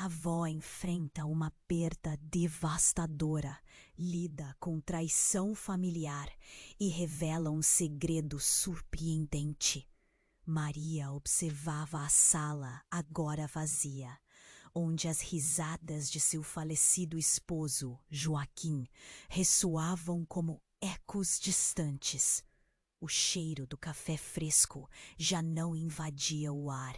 A avó enfrenta uma perda devastadora, lida com traição familiar e revela um segredo surpreendente. Maria observava a sala, agora vazia, onde as risadas de seu falecido esposo, Joaquim, ressoavam como ecos distantes. O cheiro do café fresco já não invadia o ar,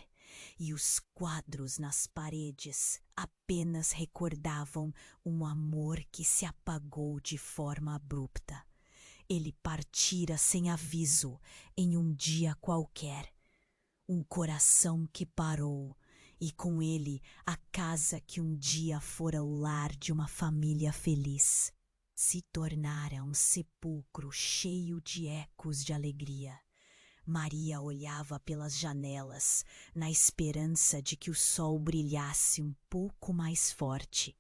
e os quadros nas paredes apenas recordavam um amor que se apagou de forma abrupta. Ele partira sem aviso em um dia qualquer. Um coração que parou, e com ele a casa que um dia fora o lar de uma família feliz. Se tornara um sepulcro cheio de ecos de alegria. Maria olhava pelas janelas, na esperança de que o sol brilhasse um pouco mais forte.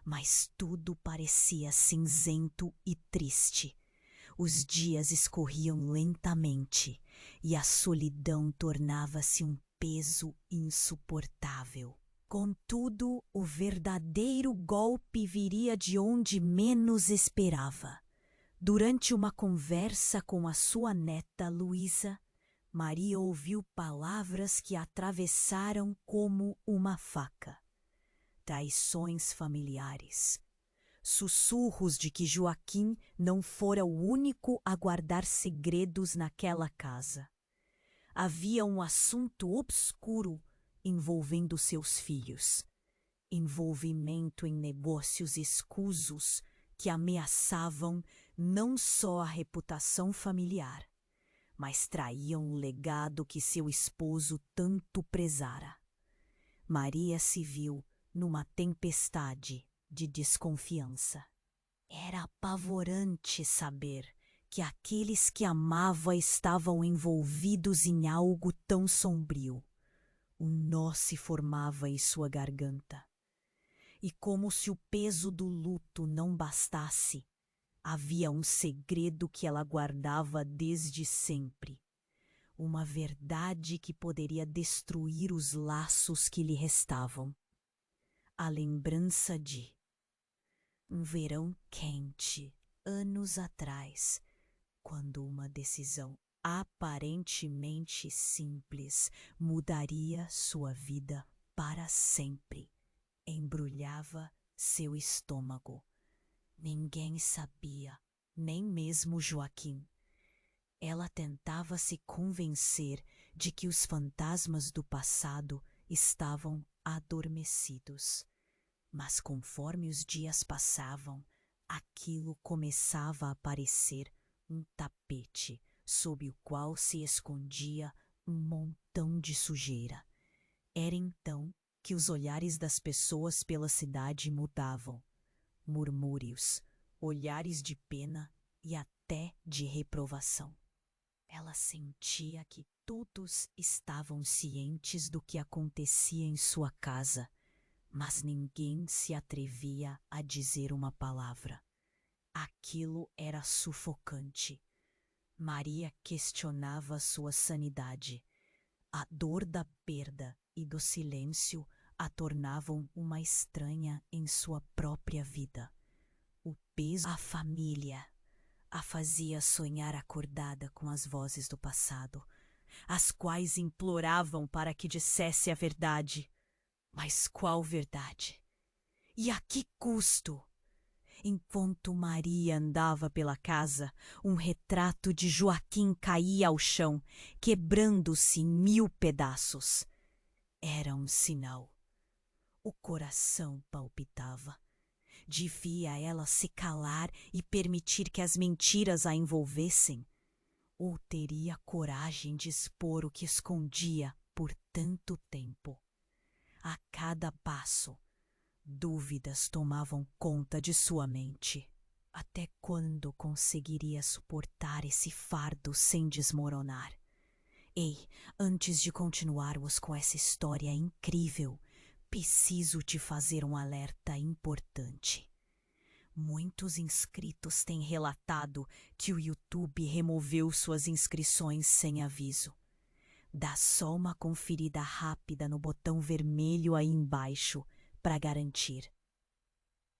Mas tudo parecia cinzento e triste. Os dias escorriam lentamente e a solidão tornava-se um peso insuportável. Contudo, o verdadeiro golpe viria de onde menos esperava. Durante uma conversa com a sua neta Luísa, Maria ouviu palavras que a atravessaram como uma faca. Traições familiares. Sussurros de que Joaquim não fora o único a guardar segredos naquela casa. Havia um assunto obscuro envolvendo seus filhos. Envolvimento em negócios escusos que ameaçavam não só a reputação familiar, mas traíam o legado que seu esposo tanto prezara. Maria se viu numa tempestade de desconfiança. Era apavorante saber que aqueles que amava estavam envolvidos em algo tão sombrio. Um nó se formava em sua garganta. E como se o peso do luto não bastasse, havia um segredo que ela guardava desde sempre. Uma verdade que poderia destruir os laços que lhe restavam. A lembrança de um verão quente, anos atrás, quando uma decisão aparentemente simples mudaria sua vida para sempre, embrulhava seu estômago. Ninguém sabia, nem mesmo Joaquim. Ela tentava se convencer de que os fantasmas do passado estavam adormecidos. Mas conforme os dias passavam, aquilo começava a parecer um tapete sob o qual se escondia um montão de sujeira. Era então que os olhares das pessoas pela cidade mudavam. Murmúrios, olhares de pena e até de reprovação. Ela sentia que todos estavam cientes do que acontecia em sua casa, mas ninguém se atrevia a dizer uma palavra. Aquilo era sufocante. Maria questionava sua sanidade. A dor da perda e do silêncio a tornavam uma estranha em sua própria vida. O peso da família a fazia sonhar acordada com as vozes do passado, as quais imploravam para que dissesse a verdade. Mas qual verdade? E a que custo? Enquanto Maria andava pela casa, um retrato de Joaquim caía ao chão, quebrando-se em 1000 pedaços. Era um sinal. O coração palpitava. Devia ela se calar e permitir que as mentiras a envolvessem? Ou teria coragem de expor o que escondia por tanto tempo? A cada passo, dúvidas tomavam conta de sua mente. Até quando conseguiria suportar esse fardo sem desmoronar? Ei, antes de continuarmos com essa história incrível, preciso te fazer um alerta importante. Muitos inscritos têm relatado que o YouTube removeu suas inscrições sem aviso. Dá só uma conferida rápida no botão vermelho aí embaixo para garantir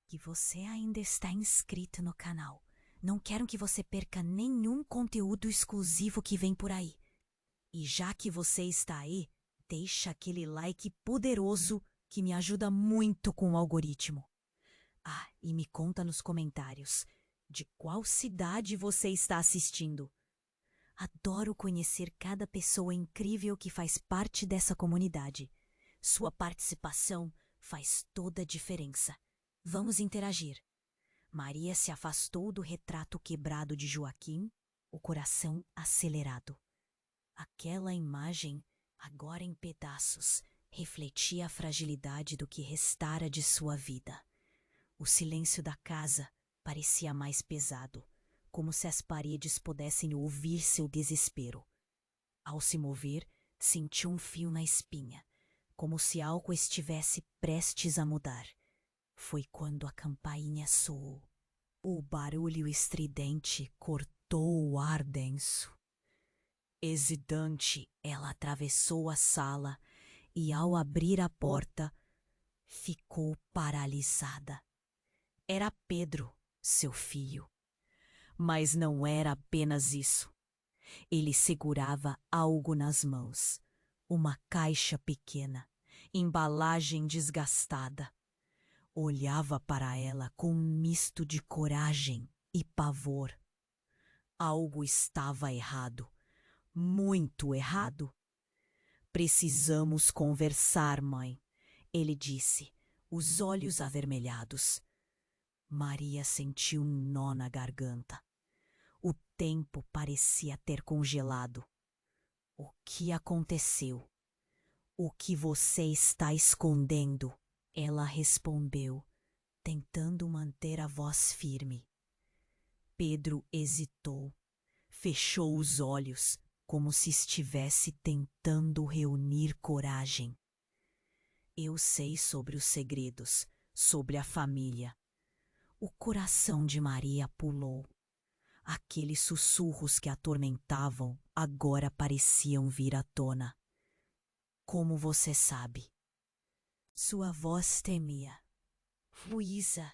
que você ainda está inscrito no canal. Não quero que você perca nenhum conteúdo exclusivo que vem por aí. E já que você está aí, deixa aquele like poderoso que me ajuda muito com o algoritmo. Ah, e me conta nos comentários de qual cidade você está assistindo. Adoro conhecer cada pessoa incrível que faz parte dessa comunidade. Sua participação faz toda a diferença. Vamos interagir. Maria se afastou do retrato quebrado de Joaquim, o coração acelerado. Aquela imagem, agora em pedaços, refletia a fragilidade do que restara de sua vida. O silêncio da casa parecia mais pesado, como se as paredes pudessem ouvir seu desespero. Ao se mover, sentiu um fio na espinha, como se algo estivesse prestes a mudar. Foi quando a campainha soou. O barulho estridente cortou o ar denso. Hesitante, ela atravessou a sala e, ao abrir a porta, ficou paralisada. Era Pedro, seu filho. Mas não era apenas isso. Ele segurava algo nas mãos. Uma caixa pequena, embalagem desgastada. Olhava para ela com um misto de coragem e pavor. Algo estava errado. Muito errado. Precisamos conversar, mãe, ele disse, os olhos avermelhados. Maria sentiu um nó na garganta. O tempo parecia ter congelado. O que aconteceu? O que você está escondendo? Ela respondeu, tentando manter a voz firme. Pedro hesitou, fechou os olhos, como se estivesse tentando reunir coragem. Eu sei sobre os segredos, sobre a família. O coração de Maria pulou. Aqueles sussurros que a atormentavam agora pareciam vir à tona. Como você sabe? Sua voz temia. Luísa.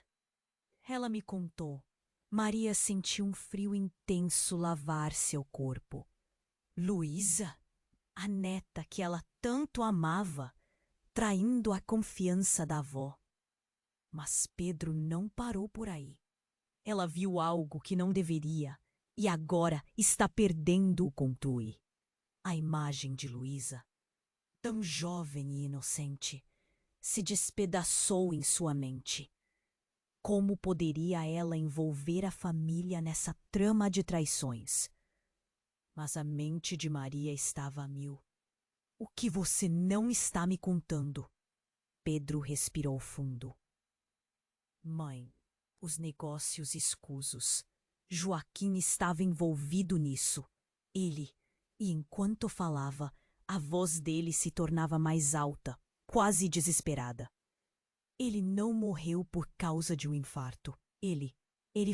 Ela me contou. Maria sentiu um frio intenso lavar seu corpo. Luísa? A neta que ela tanto amava, traindo a confiança da avó. Mas Pedro não parou por aí. Ela viu algo que não deveria e agora está perdendo o controle. A imagem de Luísa, tão jovem e inocente, se despedaçou em sua mente. Como poderia ela envolver a família nessa trama de traições? Mas a mente de Maria estava a mil. O que você não está me contando? Pedro respirou fundo. Mãe, os negócios escusos. Joaquim estava envolvido nisso. Ele, e enquanto falava, a voz dele se tornava mais alta, quase desesperada. Ele não morreu por causa de um infarto. Ele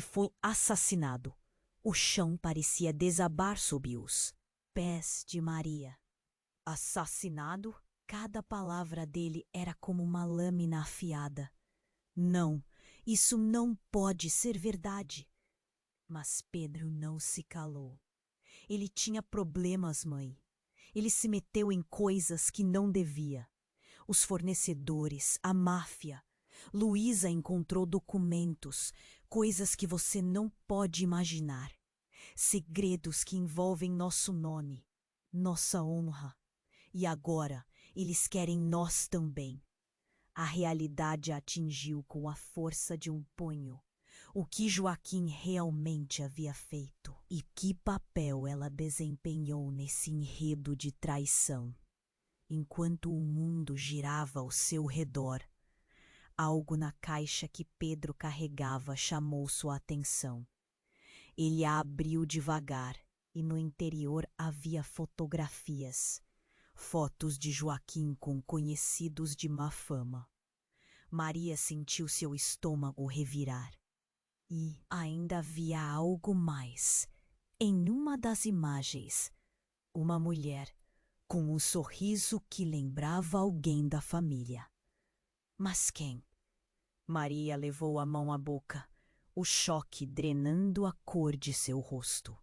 foi assassinado. O chão parecia desabar sob os pés de Maria. Assassinado? Cada palavra dele era como uma lâmina afiada. Não, isso não pode ser verdade. Mas Pedro não se calou. Ele tinha problemas, mãe. Ele se meteu em coisas que não devia. Os fornecedores, a máfia. Luísa encontrou documentos, coisas que você não pode imaginar. Segredos que envolvem nosso nome, nossa honra. E agora eles querem nós também. A realidade a atingiu com a força de um punho. O que Joaquim realmente havia feito e que papel ela desempenhou nesse enredo de traição. Enquanto o mundo girava ao seu redor, algo na caixa que Pedro carregava chamou sua atenção. Ele a abriu devagar e no interior havia fotografias. Fotos de Joaquim com conhecidos de má fama. Maria sentiu seu estômago revirar. E ainda havia algo mais. Em uma das imagens, uma mulher com um sorriso que lembrava alguém da família. Mas quem? Maria levou a mão à boca, o choque drenando a cor de seu rosto.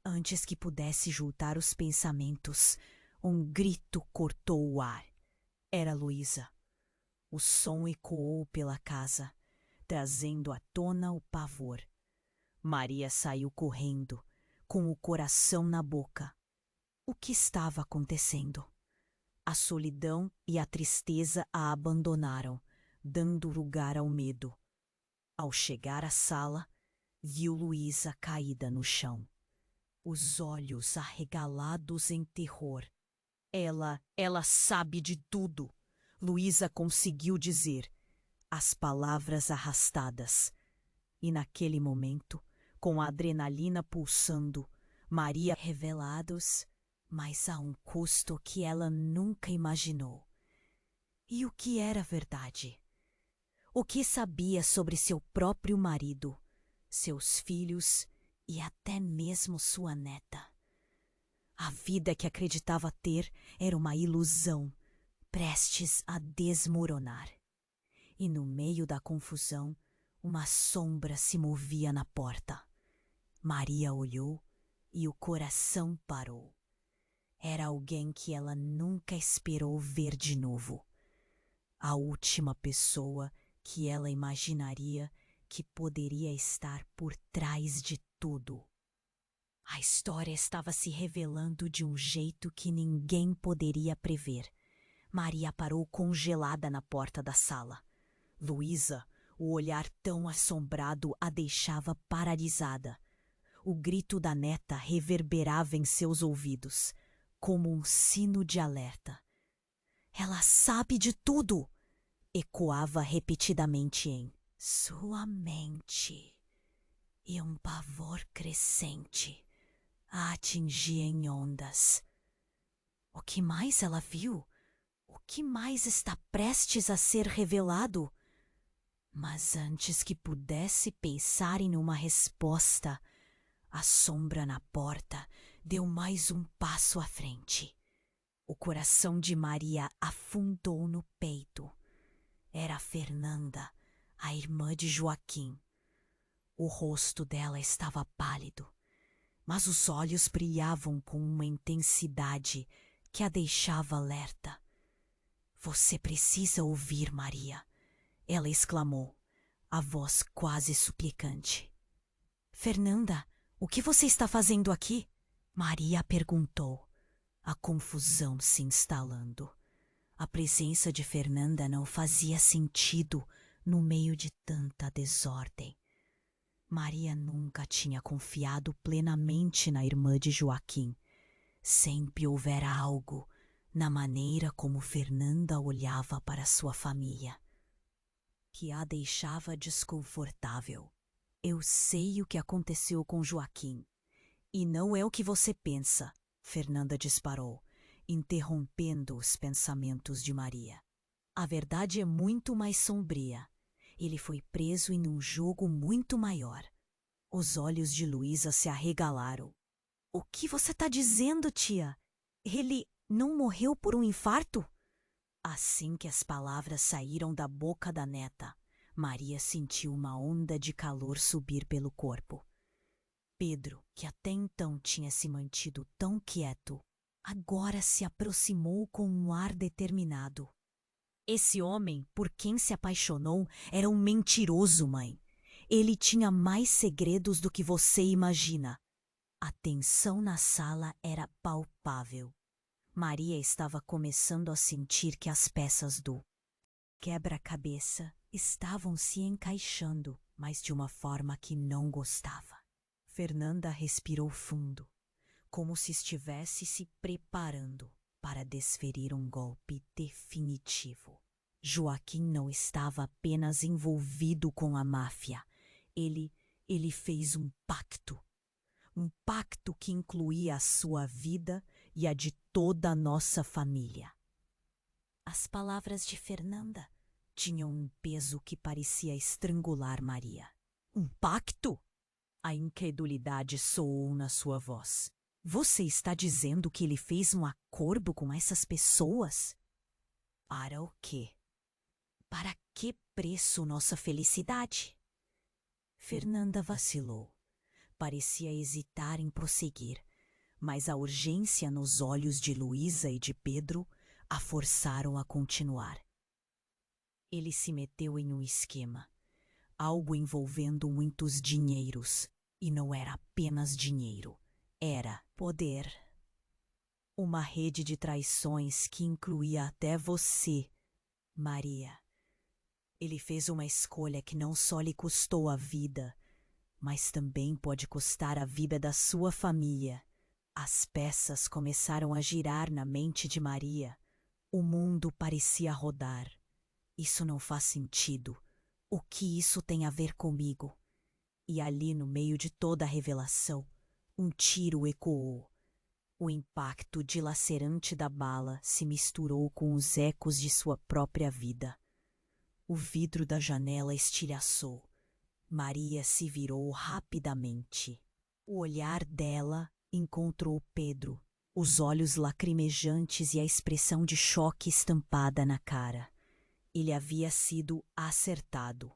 Antes que pudesse juntar os pensamentos, um grito cortou o ar. Era Luísa. O som ecoou pela casa, trazendo à tona o pavor. Maria saiu correndo, com o coração na boca. O que estava acontecendo? A solidão e a tristeza a abandonaram, dando lugar ao medo. Ao chegar à sala, viu Luísa caída no chão, os olhos arregalados em terror. Ela sabe de tudo, Luísa conseguiu dizer, as palavras arrastadas. E naquele momento, com a adrenalina pulsando, Maria revelados, mas a um custo que ela nunca imaginou. E o que era verdade? O que sabia sobre seu próprio marido, seus filhos e até mesmo sua neta? A vida que acreditava ter era uma ilusão, prestes a desmoronar. E no meio da confusão, uma sombra se movia na porta. Maria olhou e o coração parou. Era alguém que ela nunca esperou ver de novo. A última pessoa que ela imaginaria que poderia estar por trás de tudo. A história estava se revelando de um jeito que ninguém poderia prever. Maria parou congelada na porta da sala. Luísa, o olhar tão assombrado, a deixava paralisada. O grito da neta reverberava em seus ouvidos, como um sino de alerta. Ela sabe de tudo! Ecoava repetidamente em sua mente. E um pavor crescente a atingia em ondas. O que mais ela viu? O que mais está prestes a ser revelado? Mas antes que pudesse pensar em uma resposta, a sombra na porta deu mais um passo à frente. O coração de Maria afundou no peito. Era Fernanda, a irmã de Joaquim. O rosto dela estava pálido, mas os olhos brilhavam com uma intensidade que a deixava alerta. Você precisa ouvir, Maria, ela exclamou, a voz quase suplicante. Fernanda, o que você está fazendo aqui? Maria perguntou, a confusão se instalando. A presença de Fernanda não fazia sentido no meio de tanta desordem. Maria nunca tinha confiado plenamente na irmã de Joaquim. Sempre houvera algo na maneira como Fernanda olhava para sua família, que a deixava desconfortável. Eu sei o que aconteceu com Joaquim, e não é o que você pensa, Fernanda disparou, interrompendo os pensamentos de Maria. A verdade é muito mais sombria. Ele foi preso em um jogo muito maior. Os olhos de Luísa se arregalaram. O que você está dizendo, tia? Ele não morreu por um infarto? Assim que as palavras saíram da boca da neta, Maria sentiu uma onda de calor subir pelo corpo. Pedro, que até então tinha se mantido tão quieto, agora se aproximou com um ar determinado. Esse homem, por quem se apaixonou, era um mentiroso, mãe. Ele tinha mais segredos do que você imagina. A tensão na sala era palpável. Maria estava começando a sentir que as peças do quebra-cabeça estavam se encaixando, mas de uma forma que não gostava. Fernanda respirou fundo, como se estivesse se preparando para desferir um golpe definitivo. Joaquim não estava apenas envolvido com a máfia. Ele fez um pacto. Um pacto que incluía a sua vida e a de toda a nossa família. As palavras de Fernanda tinham um peso que parecia estrangular Maria. Um pacto? A incredulidade soou na sua voz. Você está dizendo que ele fez um acordo com essas pessoas? Para o quê? Para que preço nossa felicidade? Fernanda vacilou. Parecia hesitar em prosseguir, mas a urgência nos olhos de Luísa e de Pedro a forçaram a continuar. Ele se meteu em um esquema, algo envolvendo muitos dinheiros, e não era apenas dinheiro, era poder. Uma rede de traições que incluía até você, Maria. Ele fez uma escolha que não só lhe custou a vida, mas também pode custar a vida da sua família. As peças começaram a girar na mente de Maria. O mundo parecia rodar. Isso não faz sentido. O que isso tem a ver comigo? E ali, no meio de toda a revelação, um tiro ecoou. O impacto dilacerante da bala se misturou com os ecos de sua própria vida. O vidro da janela estilhaçou. Maria se virou rapidamente. O olhar dela encontrou Pedro, os olhos lacrimejantes e a expressão de choque estampada na cara. Ele havia sido acertado.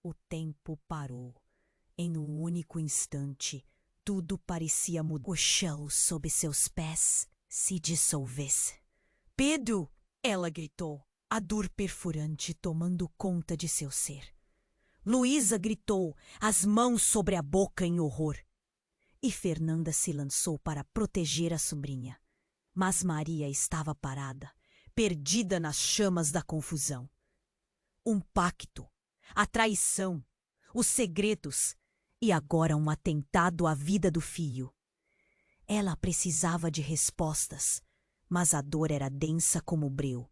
O tempo parou. Em um único instante, tudo parecia mudar. O chão sob seus pés se dissolvesse. Pedro! Ela gritou, a dor perfurante tomando conta de seu ser. Luísa gritou, as mãos sobre a boca em horror. E Fernanda se lançou para proteger a sobrinha. Mas Maria estava parada, perdida nas chamas da confusão. Um pacto, a traição, os segredos e agora um atentado à vida do filho. Ela precisava de respostas, mas a dor era densa como breu,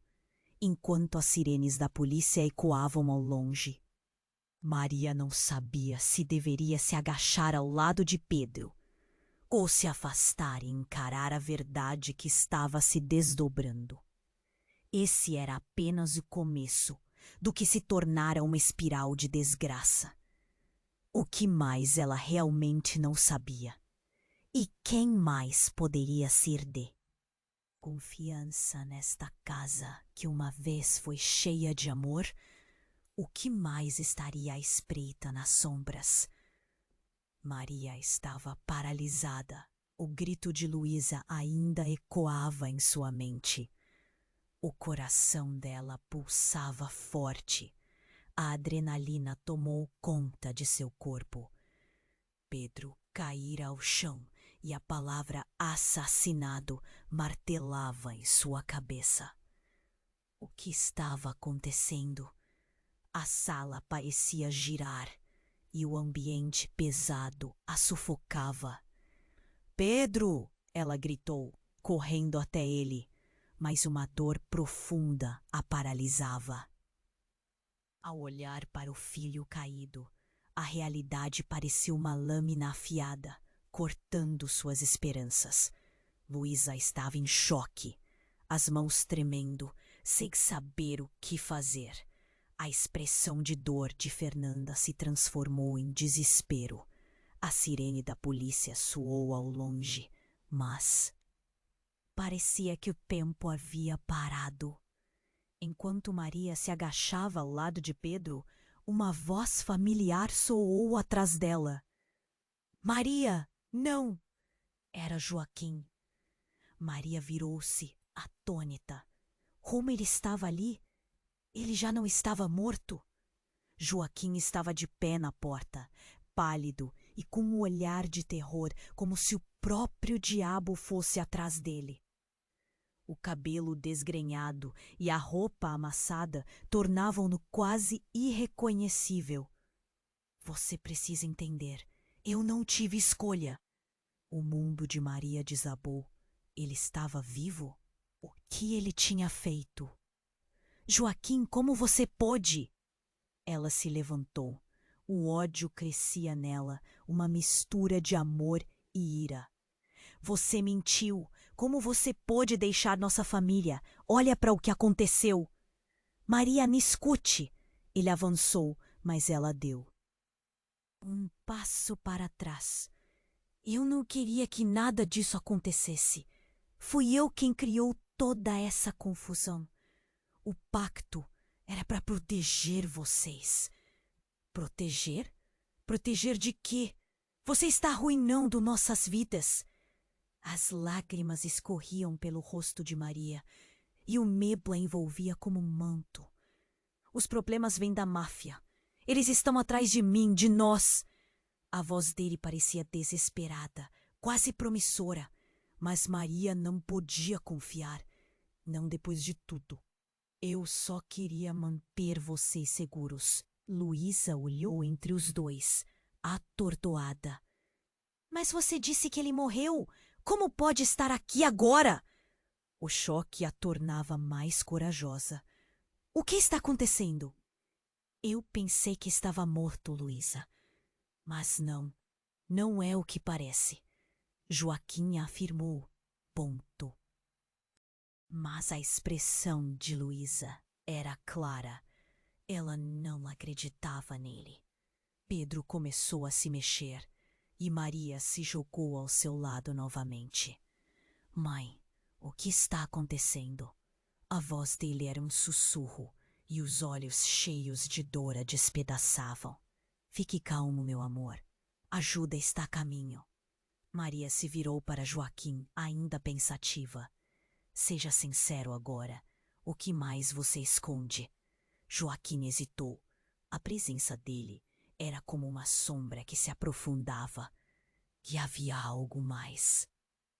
enquanto as sirenes da polícia ecoavam ao longe. Maria não sabia se deveria se agachar ao lado de Pedro ou se afastar e encarar a verdade que estava se desdobrando. Esse era apenas o começo do que se tornara uma espiral de desgraça. O que mais ela realmente não sabia? E quem mais poderia ser de confiança nesta casa que uma vez foi cheia de amor? O que mais estaria à espreita nas sombras? Maria estava paralisada. O grito de Luísa ainda ecoava em sua mente. O coração dela pulsava forte. A adrenalina tomou conta de seu corpo. Pedro caíra ao chão e a palavra assassinado martelava em sua cabeça. O que estava acontecendo? A sala parecia girar e o ambiente pesado a sufocava. Pedro! Ela gritou, correndo até ele, mas uma dor profunda a paralisava. Ao olhar para o filho caído, a realidade parecia uma lâmina afiada, cortando suas esperanças. Luísa estava em choque, as mãos tremendo, sem saber o que fazer. A expressão de dor de Fernanda se transformou em desespero. A sirene da polícia soou ao longe, mas parecia que o tempo havia parado. Enquanto Maria se agachava ao lado de Pedro, uma voz familiar soou atrás dela. Maria, não! Era Joaquim. Maria virou-se, atônita. Como ele estava ali? Ele já não estava morto? Joaquim estava de pé na porta, pálido e com um olhar de terror, como se o próprio diabo fosse atrás dele. O cabelo desgrenhado e a roupa amassada tornavam-no quase irreconhecível. Você precisa entender, eu não tive escolha. O mundo de Maria desabou. Ele estava vivo? O que ele tinha feito? Joaquim, como você pôde? Ela se levantou. O ódio crescia nela, uma mistura de amor e ira. Você mentiu. Como você pôde deixar nossa família? Olha para o que aconteceu. Maria, me escute. Ele avançou, mas ela deu um passo para trás. Eu não queria que nada disso acontecesse. Fui eu quem criou toda essa confusão. O pacto Era para proteger vocês. Proteger? Proteger de quê? Você está arruinando nossas vidas. As lágrimas escorriam pelo rosto de Maria e o medo a envolvia como um manto. Os problemas vêm da máfia. Eles estão atrás de mim, de nós. A voz dele parecia desesperada, quase promissora. Mas Maria não podia confiar. Não depois de tudo. Eu só queria manter vocês seguros. Luísa olhou entre os dois, atordoada. Mas você disse que ele morreu. Como pode estar aqui agora? O choque a tornava mais corajosa. O que está acontecendo? Eu pensei que estava morto, Luísa. Mas não. Não é o que parece. Joaquim afirmou. Ponto. Mas a expressão de Luísa era clara. Ela não acreditava nele. Pedro começou a se mexer e Maria se jogou ao seu lado novamente. Mãe, o que está acontecendo? A voz dele era um sussurro e os olhos cheios de dor a despedaçavam. Fique calmo, meu amor. Ajuda está a caminho. Maria se virou para Joaquim, ainda pensativa. Seja sincero agora. O que mais você esconde? Joaquim hesitou. A presença dele era como uma sombra que se aprofundava. E havia algo mais.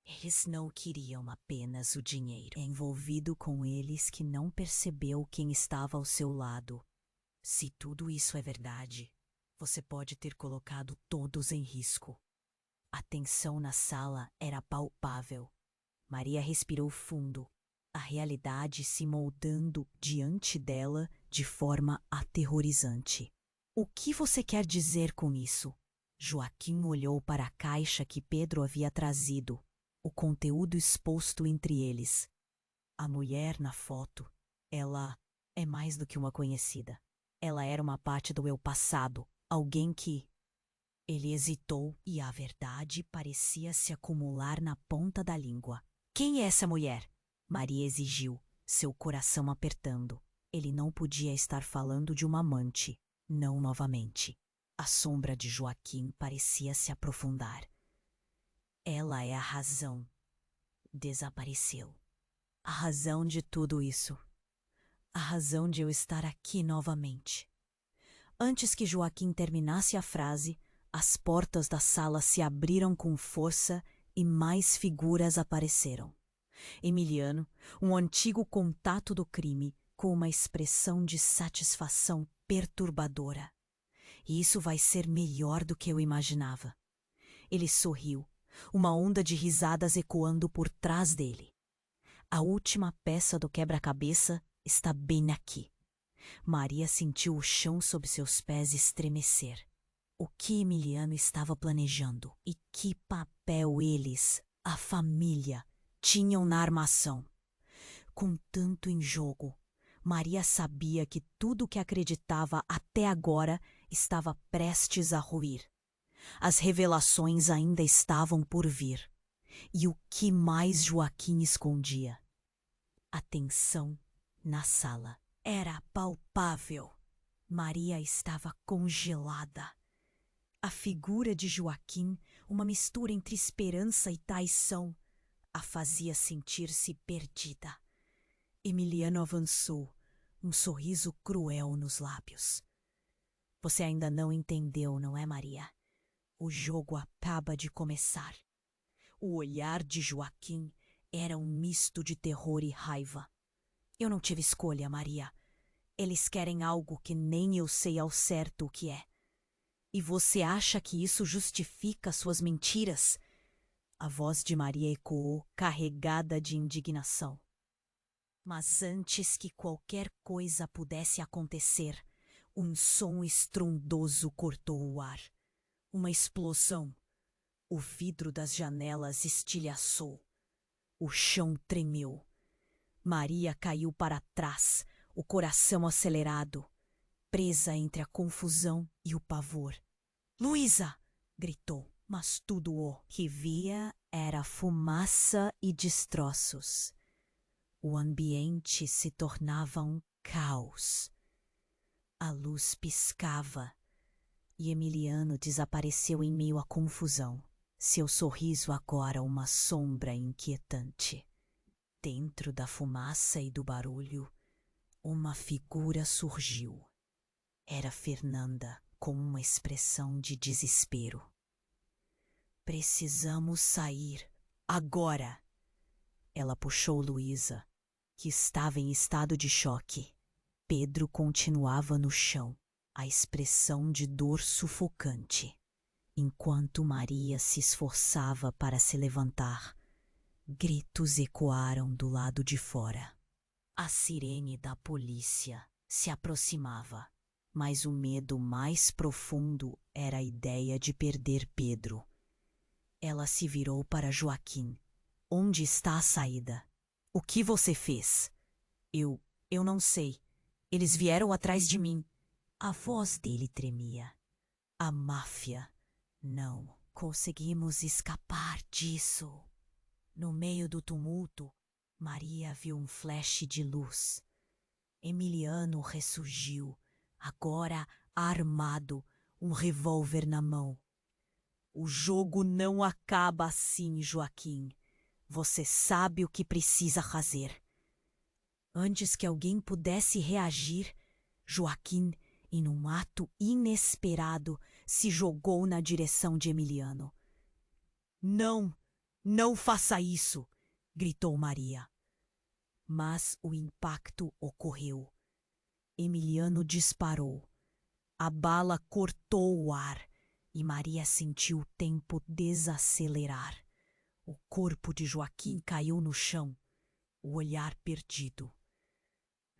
Eles não queriam apenas o dinheiro. Envolvido com eles que não percebeu quem estava ao seu lado. Se tudo isso é verdade, você pode ter colocado todos em risco. A tensão na sala era palpável. Maria respirou fundo, a realidade se moldando diante dela de forma aterrorizante. O que você quer dizer com isso? Joaquim olhou para a caixa que Pedro havia trazido, o conteúdo exposto entre eles. A mulher na foto, ela é mais do que uma conhecida. Ela era uma parte do eu passado, alguém que... Ele hesitou e a verdade parecia se acumular na ponta da língua. Quem é essa mulher? Maria exigiu, seu coração apertando. Ele não podia estar falando de uma amante, não novamente. A sombra de Joaquim parecia se aprofundar. Ela é a razão. Desapareceu. A razão de tudo isso. A razão de eu estar aqui novamente. Antes que Joaquim terminasse a frase, as portas da sala se abriram com força e mais figuras apareceram. Emiliano, um antigo contato do crime, com uma expressão de satisfação perturbadora. E isso vai ser melhor do que eu imaginava. Ele sorriu, uma onda de risadas ecoando por trás dele. A última peça do quebra-cabeça está bem aqui. Maria sentiu o chão sob seus pés estremecer. O que Emiliano estava planejando e que papel eles, a família, tinham na armação. Com tanto em jogo, Maria sabia que tudo o que acreditava até agora estava prestes a ruir. As revelações ainda estavam por vir. E o que mais Joaquim escondia? A tensão na sala era palpável. Maria estava congelada. A figura de Joaquim, uma mistura entre esperança e traição, a fazia sentir-se perdida. Emiliano avançou, um sorriso cruel nos lábios. Você ainda não entendeu, não é, Maria? O jogo acaba de começar. O olhar de Joaquim era um misto de terror e raiva. Eu não tive escolha, Maria. Eles querem algo que nem eu sei ao certo o que é. E você acha que isso justifica suas mentiras? A voz de Maria ecoou, carregada de indignação. Mas antes que qualquer coisa pudesse acontecer, um som estrondoso cortou o ar. Uma explosão. O vidro das janelas estilhaçou. O chão tremeu. Maria caiu para trás, o coração acelerado, presa entre a confusão e o pavor. Luísa! Gritou, mas tudo o que via era fumaça e destroços. O ambiente se tornava um caos. A luz piscava e Emiliano desapareceu em meio à confusão. Seu sorriso agora uma sombra inquietante. Dentro da fumaça e do barulho, uma figura surgiu. Era Fernanda, com uma expressão de desespero. Precisamos sair, agora! Ela puxou Luísa, que estava em estado de choque. Pedro continuava no chão, a expressão de dor sufocante, enquanto Maria se esforçava para se levantar. Gritos ecoaram do lado de fora. A sirene da polícia se aproximava, mas o medo mais profundo era a ideia de perder Pedro. Ela se virou para Joaquim. Onde está a saída? O que você fez? Eu não sei. Eles vieram atrás de mim. A voz dele tremia. A máfia. Não conseguimos escapar disso. No meio do tumulto, Maria viu um flash de luz. Emiliano ressurgiu, agora armado, um revólver na mão. O jogo não acaba assim, Joaquim. Você sabe o que precisa fazer. Antes que alguém pudesse reagir, Joaquim, em um ato inesperado, se jogou na direção de Emiliano. Não, não faça isso, gritou Maria. Mas o impacto ocorreu. Emiliano disparou. A bala cortou o ar e Maria sentiu o tempo desacelerar. O corpo de Joaquim caiu no chão, o olhar perdido.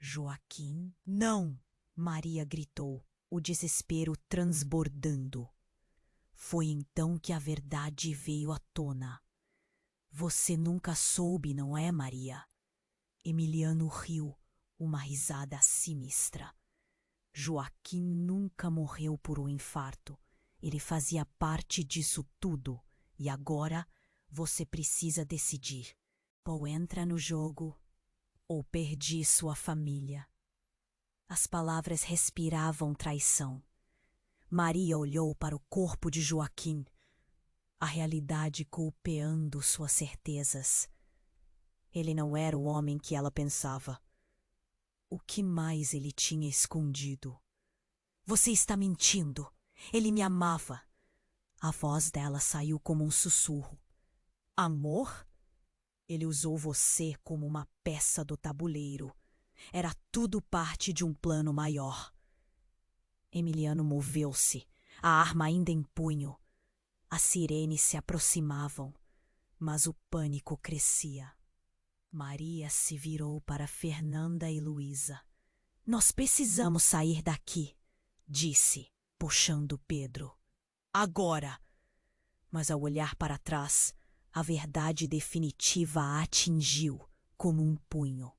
Joaquim, não! Maria gritou, o desespero transbordando. Foi então que a verdade veio à tona. Você nunca soube, não é, Maria? Emiliano riu, uma risada sinistra. Joaquim nunca morreu por um infarto. Ele fazia parte disso tudo. E agora você precisa decidir. Ou entra no jogo, ou perdi sua família. As palavras respiravam traição. Maria olhou para o corpo de Joaquim, a realidade golpeando suas certezas. Ele não era o homem que ela pensava. O que mais ele tinha escondido? Você está mentindo. Ele me amava. A voz dela saiu como um sussurro. Amor? Ele usou você como uma peça do tabuleiro. Era tudo parte de um plano maior. Emiliano moveu-se, a arma ainda em punho. As sirenes se aproximavam, mas o pânico crescia. Maria se virou para Fernanda e Luísa. Nós precisamos sair daqui, disse, puxando Pedro. Agora! Mas ao olhar para trás, a verdade definitiva a atingiu como um punho.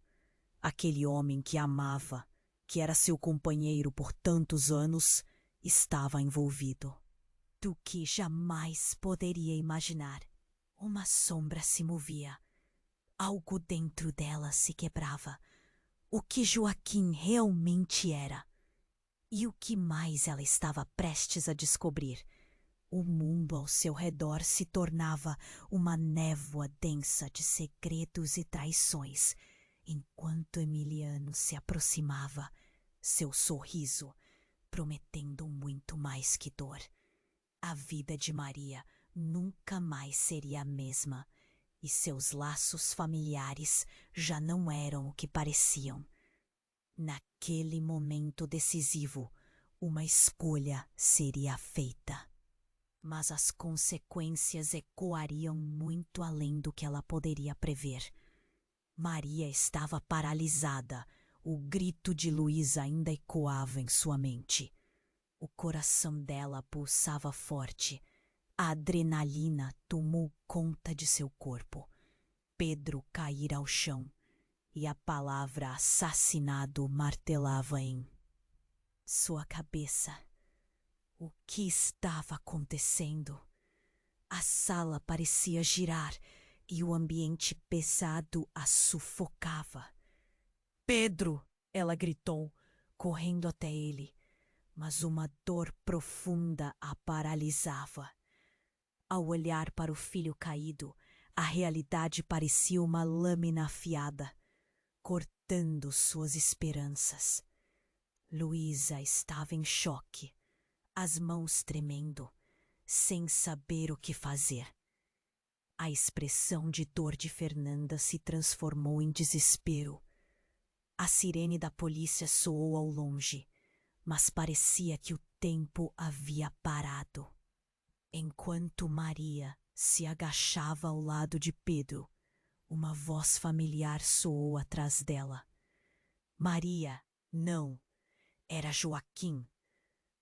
Aquele homem que amava, que era seu companheiro por tantos anos, estava envolvido. Do que jamais poderia imaginar. Uma sombra se movia. Algo dentro dela se quebrava. O que Joaquim realmente era. E o que mais ela estava prestes a descobrir. O mundo ao seu redor se tornava uma névoa densa de segredos e traições. Enquanto Emiliano se aproximava, seu sorriso prometendo muito mais que dor. A vida de Maria nunca mais seria a mesma, e seus laços familiares já não eram o que pareciam. Naquele momento decisivo, uma escolha seria feita. Mas as consequências ecoariam muito além do que ela poderia prever. Maria estava paralisada. O grito de Luísa ainda ecoava em sua mente. O coração dela pulsava forte. A adrenalina tomou conta de seu corpo. Pedro caíra ao chão e a palavra assassinado martelava em sua cabeça. O que estava acontecendo? A sala parecia girar e o ambiente pesado a sufocava. Pedro! Ela gritou, correndo até ele. mas uma dor profunda a paralisava. Ao olhar para o filho caído, a realidade parecia uma lâmina afiada, cortando suas esperanças. Luísa estava em choque, as mãos tremendo, sem saber o que fazer. A expressão de dor de Fernanda se transformou em desespero. A sirene da polícia soou ao longe, mas parecia que o tempo havia parado. Enquanto Maria se agachava ao lado de Pedro, uma voz familiar soou atrás dela. Maria, não, era Joaquim.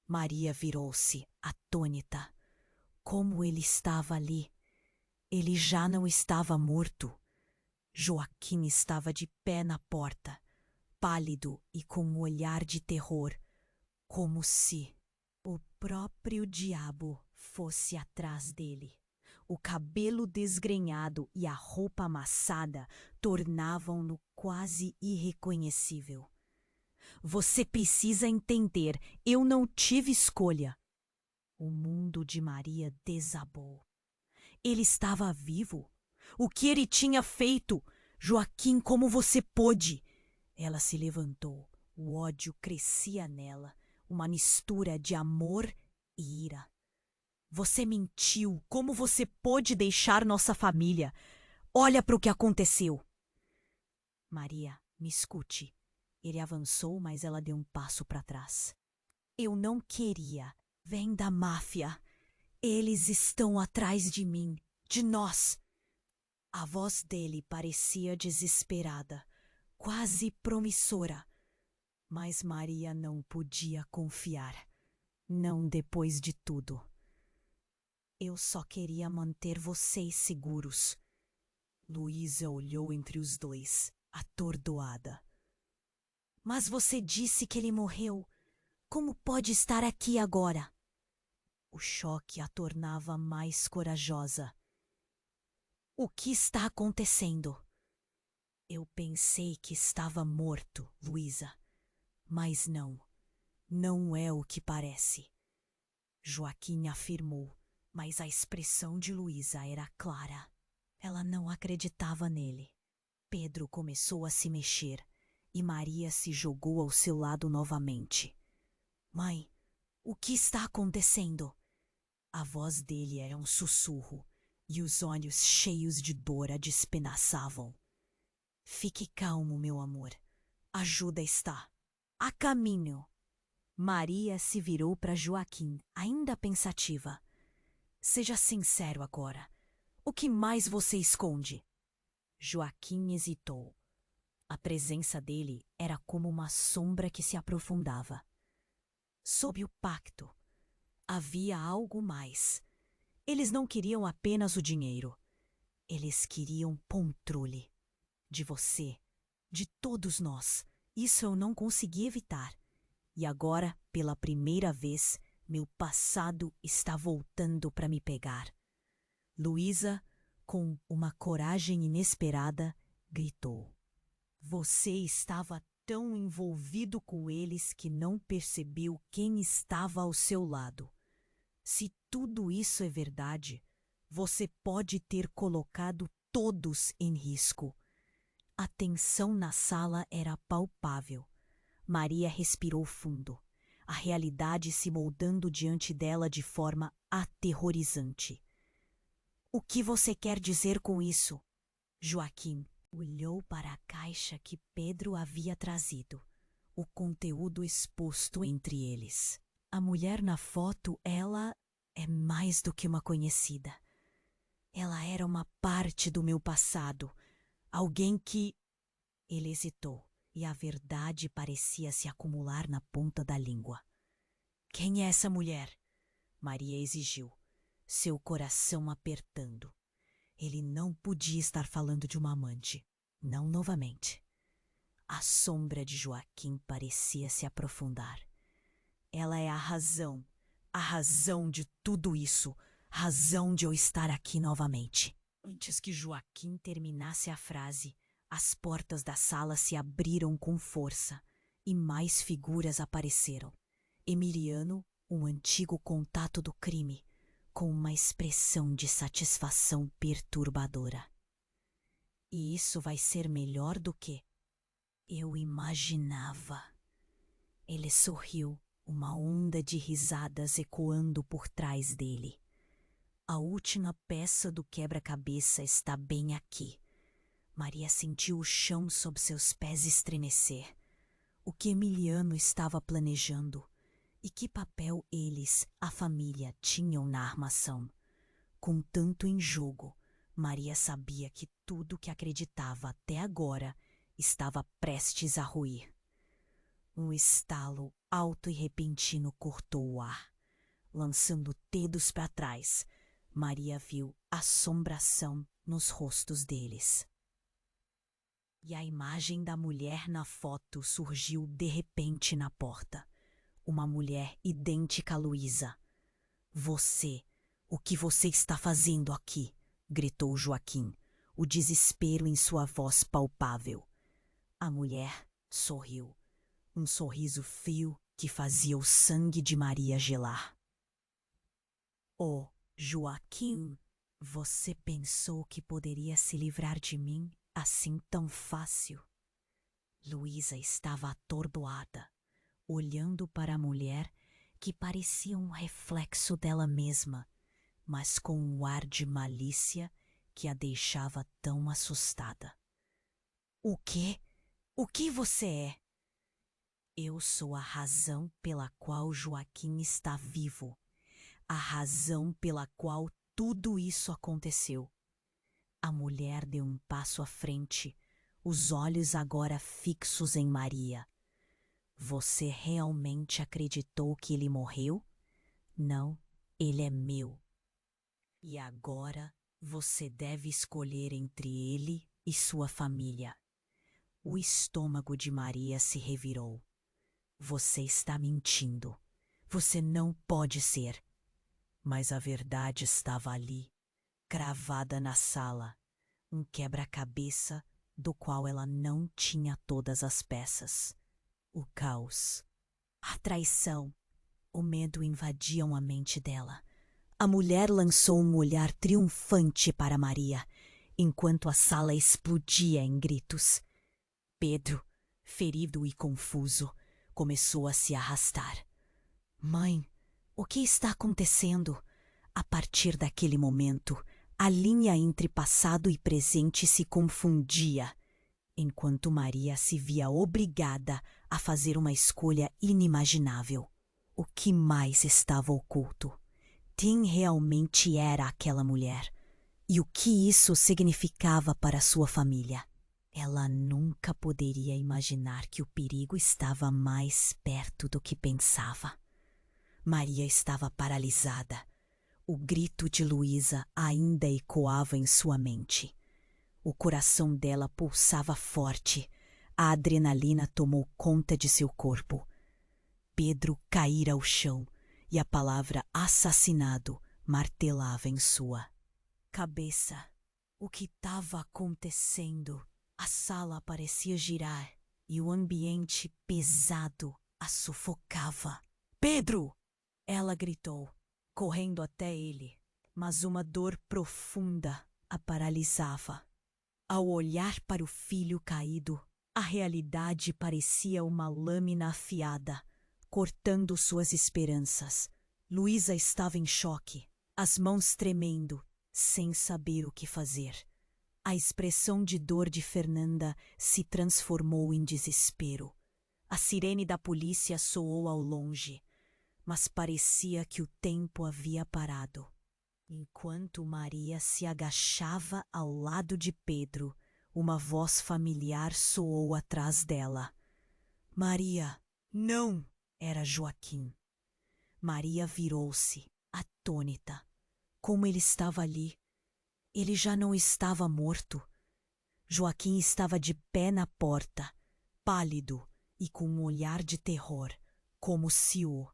Maria virou-se, atônita. Como ele estava ali? Ele já não estava morto. Joaquim estava de pé na porta, pálido e com um olhar de terror, como se o próprio diabo fosse atrás dele. O cabelo desgrenhado e a roupa amassada tornavam-no quase irreconhecível. Você precisa entender, eu não tive escolha. O mundo de Maria desabou. Ele estava vivo. O que ele tinha feito? Joaquim, como você pôde? Ela se levantou. O ódio crescia nela, uma mistura de amor e ira. Você mentiu. Como você pôde deixar nossa família? Olha para o que aconteceu. Maria, me escute. Ele avançou, mas ela deu um passo para trás. Eu não queria. Vem da máfia. Eles estão atrás de mim, de nós. A voz dele parecia desesperada, quase promissora. Mas Maria não podia confiar. Não depois de tudo. Eu só queria manter vocês seguros. Luísa olhou entre os dois, atordoada. Mas você disse que ele morreu. Como pode estar aqui agora? O choque a tornava mais corajosa. O que está acontecendo? Eu pensei que estava morto, Luísa. Mas não. Não é o que parece. Joaquim afirmou, mas a expressão de Luísa era clara. Ela não acreditava nele. Pedro começou a se mexer e Maria se jogou ao seu lado novamente. Mãe, o que está acontecendo? A voz dele era um sussurro e os olhos cheios de dor a despedaçavam. Fique calmo, meu amor. Ajuda está. A caminho. Maria se virou para Joaquim, ainda pensativa. Seja sincero agora. O que mais você esconde? Joaquim hesitou. A presença dele era como uma sombra que se aprofundava. Sob o pacto, havia algo mais. Eles não queriam apenas o dinheiro. Eles queriam controle. De você, de todos nós. Isso eu não consegui evitar. E agora, pela primeira vez, meu passado está voltando para me pegar. Luísa, com uma coragem inesperada, gritou. Você estava tão envolvido com eles que não percebeu quem estava ao seu lado. Se tudo isso é verdade, você pode ter colocado todos em risco. A tensão na sala era palpável. Maria respirou fundo, a realidade se moldando diante dela de forma aterrorizante. O que você quer dizer com isso? Joaquim olhou para a caixa que Pedro havia trazido, o conteúdo exposto entre eles. A mulher na foto, ela é mais do que uma conhecida. Ela era uma parte do meu passado, alguém que... Ele hesitou e a verdade parecia se acumular na ponta da língua. Quem é essa mulher? Maria exigiu, seu coração apertando. Ele não podia estar falando de uma amante. Não novamente. A sombra de Joaquim parecia se aprofundar. Ela é a razão de tudo isso, razão de eu estar aqui novamente. Antes que Joaquim terminasse a frase, as portas da sala se abriram com força e mais figuras apareceram. Emiliano, um antigo contato do crime, com uma expressão de satisfação perturbadora. E isso vai ser melhor do que eu imaginava. Ele sorriu, uma onda de risadas ecoando por trás dele. A última peça do quebra-cabeça está bem aqui. Maria sentiu o chão sob seus pés estremecer. O que Emiliano estava planejando e que papel eles, a família, tinham na armação. Com tanto em jogo, Maria sabia que tudo que acreditava até agora estava prestes a ruir. Um estalo alto e repentino cortou o ar. Lançando dedos para trás, Maria viu assombração nos rostos deles. E a imagem da mulher na foto surgiu de repente na porta. Uma mulher idêntica a Luísa. Você, o que você está fazendo aqui? Gritou Joaquim, o desespero em sua voz palpável. A mulher sorriu, um sorriso frio que fazia o sangue de Maria gelar. Oh, Joaquim, você pensou que poderia se livrar de mim assim tão fácil? Luísa estava atordoada, olhando para a mulher que parecia um reflexo dela mesma, mas com um ar de malícia que a deixava tão assustada. O quê? O que você é? Eu sou a razão pela qual Joaquim está vivo. A razão pela qual tudo isso aconteceu. A mulher deu um passo à frente, os olhos agora fixos em Maria. Você realmente acreditou que ele morreu? Não, ele é meu. E agora você deve escolher entre ele e sua família. O estômago de Maria se revirou. Você está mentindo. Você não pode ser. Mas a verdade estava ali, cravada na sala, um quebra-cabeça do qual ela não tinha todas as peças. O caos, a traição, o medo invadiam a mente dela. A mulher lançou um olhar triunfante para Maria, enquanto a sala explodia em gritos. Pedro, ferido e confuso, começou a se arrastar. Mãe, o que está acontecendo? A partir daquele momento, a linha entre passado e presente se confundia, enquanto Maria se via obrigada a fazer uma escolha inimaginável. O que mais estava oculto? Quem realmente era aquela mulher? E o que isso significava para sua família? Ela nunca poderia imaginar que o perigo estava mais perto do que pensava. Maria estava paralisada. O grito de Luísa ainda ecoava em sua mente. O coração dela pulsava forte. A adrenalina tomou conta de seu corpo. Pedro caíra ao chão e a palavra assassinado martelava em sua cabeça. O que estava acontecendo? A sala parecia girar e o ambiente pesado a sufocava. Pedro! Ela gritou, correndo até ele, mas uma dor profunda a paralisava. Ao olhar para o filho caído, a realidade parecia uma lâmina afiada, cortando suas esperanças. Luísa estava em choque, as mãos tremendo, sem saber o que fazer. A expressão de dor de Fernanda se transformou em desespero. A sirene da polícia soou ao longe, mas parecia que o tempo havia parado. Enquanto Maria se agachava ao lado de Pedro, uma voz familiar soou atrás dela. Maria, não! Era Joaquim. Maria virou-se, atônita. Como ele estava ali? Ele já não estava morto. Joaquim estava de pé na porta, pálido e com um olhar de terror, como se o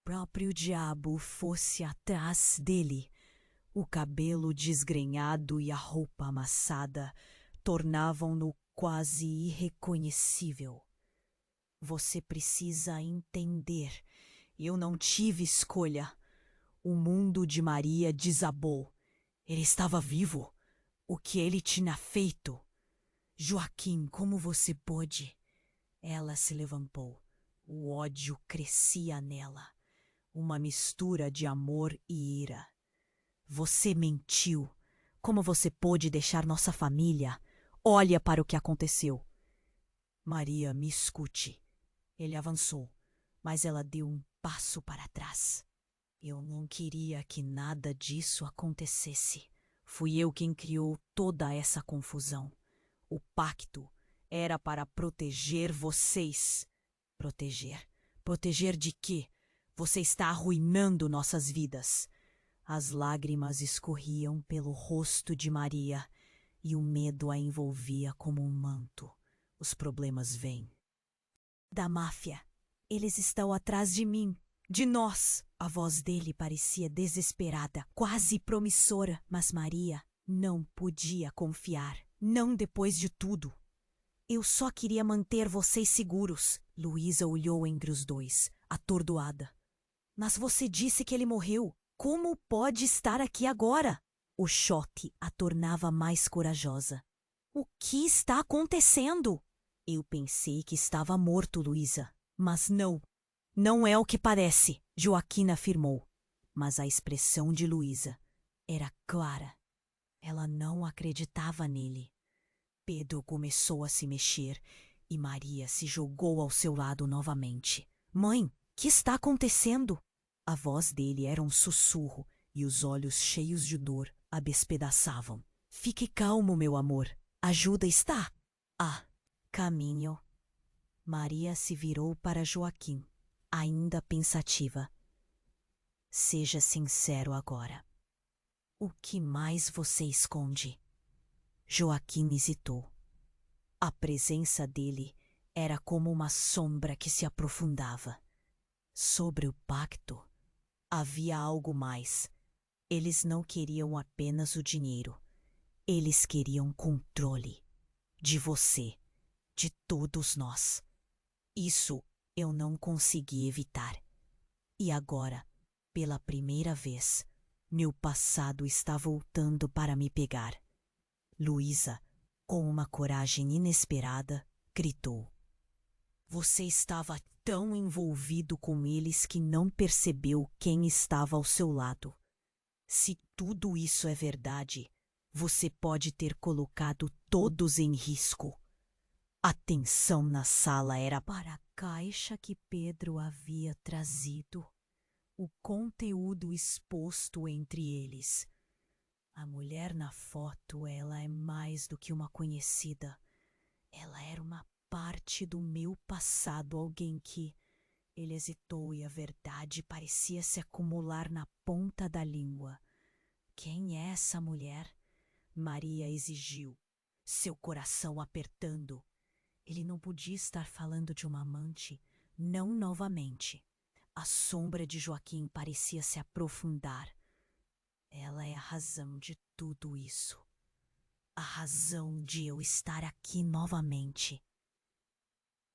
próprio diabo fosse atrás dele. O cabelo desgrenhado e a roupa amassada tornavam-no quase irreconhecível. Você precisa entender. Eu não tive escolha. O mundo de Maria desabou. Ele estava vivo. O que ele tinha feito? Joaquim, como você pôde? Ela se levantou. O ódio crescia nela. Uma mistura de amor e ira. Você mentiu. Como você pôde deixar nossa família? Olha para o que aconteceu. Maria, me escute. Ele avançou, mas ela deu um passo para trás. Eu não queria que nada disso acontecesse. Fui eu quem criou toda essa confusão. O pacto era para proteger vocês. Proteger? Proteger de quê? Você está arruinando nossas vidas. As lágrimas escorriam pelo rosto de Maria e o medo a envolvia como um manto. Os problemas vêm. Da máfia. Eles estão atrás de mim. De nós. A voz dele parecia desesperada, quase promissora, mas Maria não podia confiar. Não depois de tudo. Eu só queria manter vocês seguros. Luísa olhou entre os dois, atordoada. Mas você disse que ele morreu. Como pode estar aqui agora? O choque a tornava mais corajosa. O que está acontecendo? Eu pensei que estava morto, Luísa. Mas não. Não é o que parece, Joaquim afirmou. Mas a expressão de Luísa era clara. Ela não acreditava nele. Pedro começou a se mexer e Maria se jogou ao seu lado novamente. Mãe, que está acontecendo? A voz dele era um sussurro e os olhos cheios de dor a despedaçavam. Fique calmo, meu amor. Ajuda está. Ah, caminho. Maria se virou para Joaquim, ainda pensativa. Seja sincero agora. O que mais você esconde? Joaquim hesitou. A presença dele era como uma sombra que se aprofundava. Sobre o pacto, havia algo mais. Eles não queriam apenas o dinheiro. Eles queriam controle. De você. De todos nós. Isso eu não consegui evitar. E agora, pela primeira vez, meu passado está voltando para me pegar. Luísa, com uma coragem inesperada, gritou. Você estava tão envolvido com eles que não percebeu quem estava ao seu lado. Se tudo isso é verdade, você pode ter colocado todos em risco. A tensão na sala era para a caixa que Pedro havia trazido. O conteúdo exposto entre eles. A mulher na foto, ela é mais do que uma conhecida. Ela era uma parte do meu passado, alguém que... Ele hesitou e a verdade parecia se acumular na ponta da língua. Quem é essa mulher? Maria exigiu, seu coração apertando. Ele não podia estar falando de uma amante, não novamente. A sombra de Joaquim parecia se aprofundar. Ela é a razão de tudo isso. A razão de eu estar aqui novamente.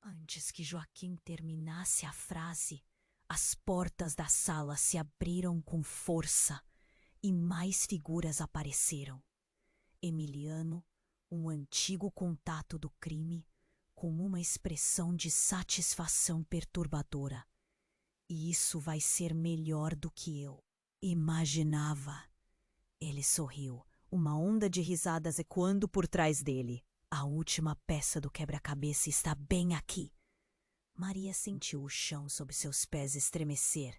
Antes que Joaquim terminasse a frase, as portas da sala se abriram com força e mais figuras apareceram. Emiliano, um antigo contato do crime, com uma expressão de satisfação perturbadora. E isso vai ser melhor do que eu imaginava. Ele sorriu, uma onda de risadas ecoando por trás dele. A última peça do quebra-cabeça está bem aqui. Maria sentiu o chão sob seus pés estremecer.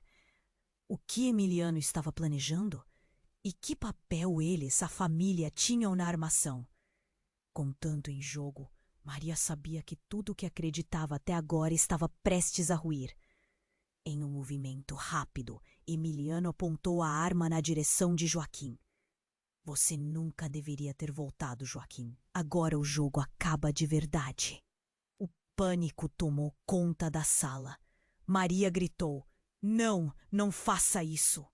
O que Emiliano estava planejando? E que papel eles, a família, tinham na armação? Com tanto em jogo, Maria sabia que tudo o que acreditava até agora estava prestes a ruir. Em um movimento rápido, Emiliano apontou a arma na direção de Joaquim. Você nunca deveria ter voltado, Joaquim. Agora o jogo acaba de verdade. O pânico tomou conta da sala. Maria gritou, não, não faça isso.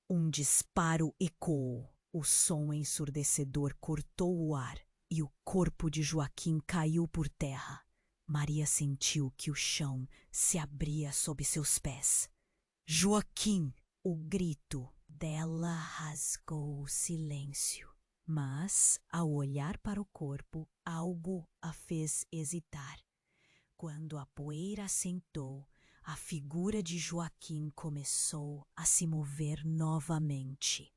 Um disparo ecoou. O som ensurdecedor cortou o ar e o corpo de Joaquim caiu por terra. Maria sentiu que o chão se abria sob seus pés. Joaquim! O grito dela rasgou o silêncio. Mas, ao olhar para o corpo, algo a fez hesitar. Quando a poeira assentou, a figura de Joaquim começou a se mover novamente.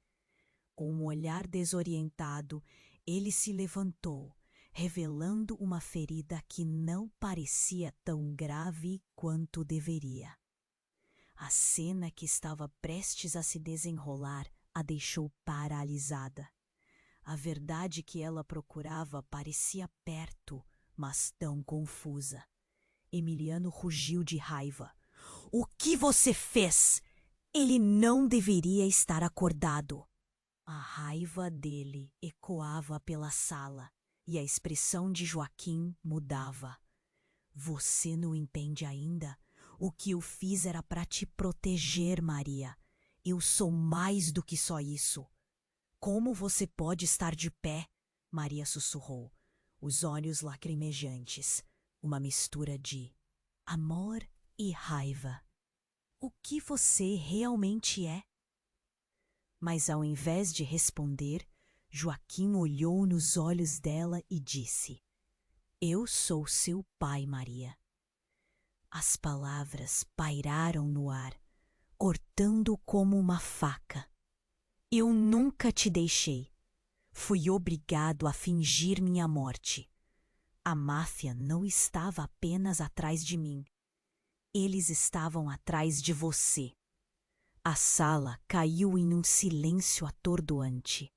Com um olhar desorientado, ele se levantou, revelando uma ferida que não parecia tão grave quanto deveria. A cena que estava prestes a se desenrolar a deixou paralisada. A verdade que ela procurava parecia perto, mas tão confusa. Emiliano rugiu de raiva. O que você fez? Ele não deveria estar acordado. A raiva dele ecoava pela sala e a expressão de Joaquim mudava. Você não entende ainda? O que eu fiz era para te proteger, Maria. Eu sou mais do que só isso. Como você pode estar de pé? Maria sussurrou, os olhos lacrimejantes, uma mistura de amor e raiva. O que você realmente é? Mas ao invés de responder, Joaquim olhou nos olhos dela e disse: Eu sou seu pai, Maria. As palavras pairaram no ar, cortando como uma faca. Eu nunca te deixei. Fui obrigado a fingir minha morte. A máfia não estava apenas atrás de mim. Eles estavam atrás de você. A sala caiu em um silêncio atordoante.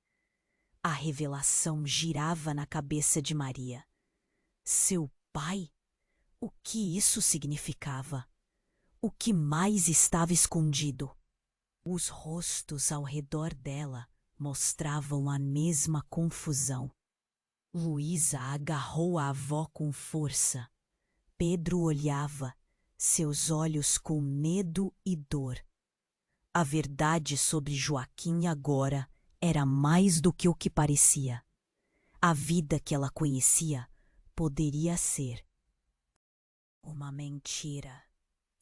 A revelação girava na cabeça de Maria. Seu pai? O que isso significava? O que mais estava escondido? Os rostos ao redor dela mostravam a mesma confusão. Luísa agarrou a avó com força. Pedro olhava, seus olhos com medo e dor. A verdade sobre Joaquim agora era mais do que o que parecia. A vida que ela conhecia poderia ser uma mentira.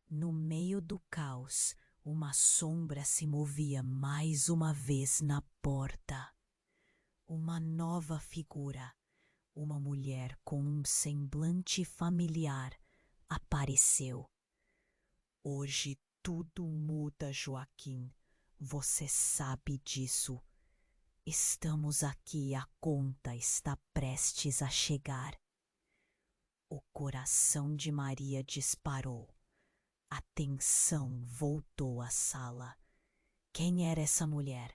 No meio do caos, uma sombra se movia mais uma vez na porta. Uma nova figura, uma mulher com um semblante familiar, apareceu. Hoje tudo muda, Joaquim. Você sabe disso. Estamos aqui e a conta está prestes a chegar. O coração de Maria disparou. A tensão voltou à sala. Quem era essa mulher?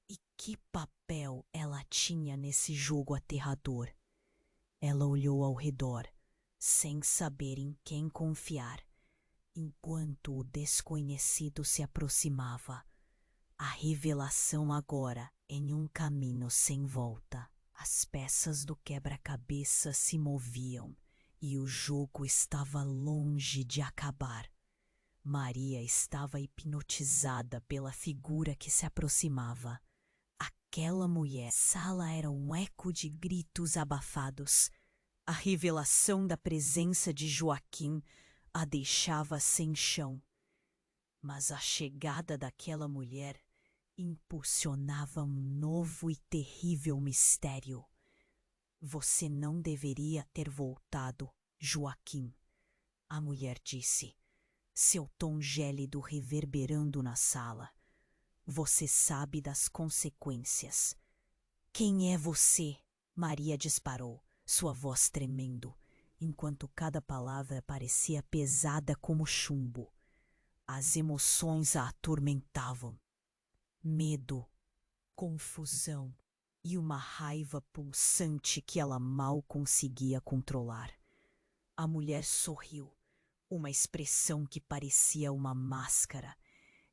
E que papel ela tinha nesse jogo aterrador? Ela olhou ao redor, sem saber em quem confiar, enquanto o desconhecido se aproximava. A revelação agora em um caminho sem volta. As peças do quebra-cabeça se moviam e o jogo estava longe de acabar. Maria estava hipnotizada pela figura que se aproximava. Aquela mulher. A sala era um eco de gritos abafados. A revelação da presença de Joaquim a deixava sem chão. Mas a chegada daquela mulher impulsionava um novo e terrível mistério. Você não deveria ter voltado, Joaquim, a mulher disse, seu tom gélido reverberando na sala. Você sabe das consequências. Quem é você? Maria disparou, sua voz tremendo, enquanto cada palavra parecia pesada como chumbo. As emoções a atormentavam. Medo, confusão e uma raiva pulsante que ela mal conseguia controlar. A mulher sorriu, uma expressão que parecia uma máscara,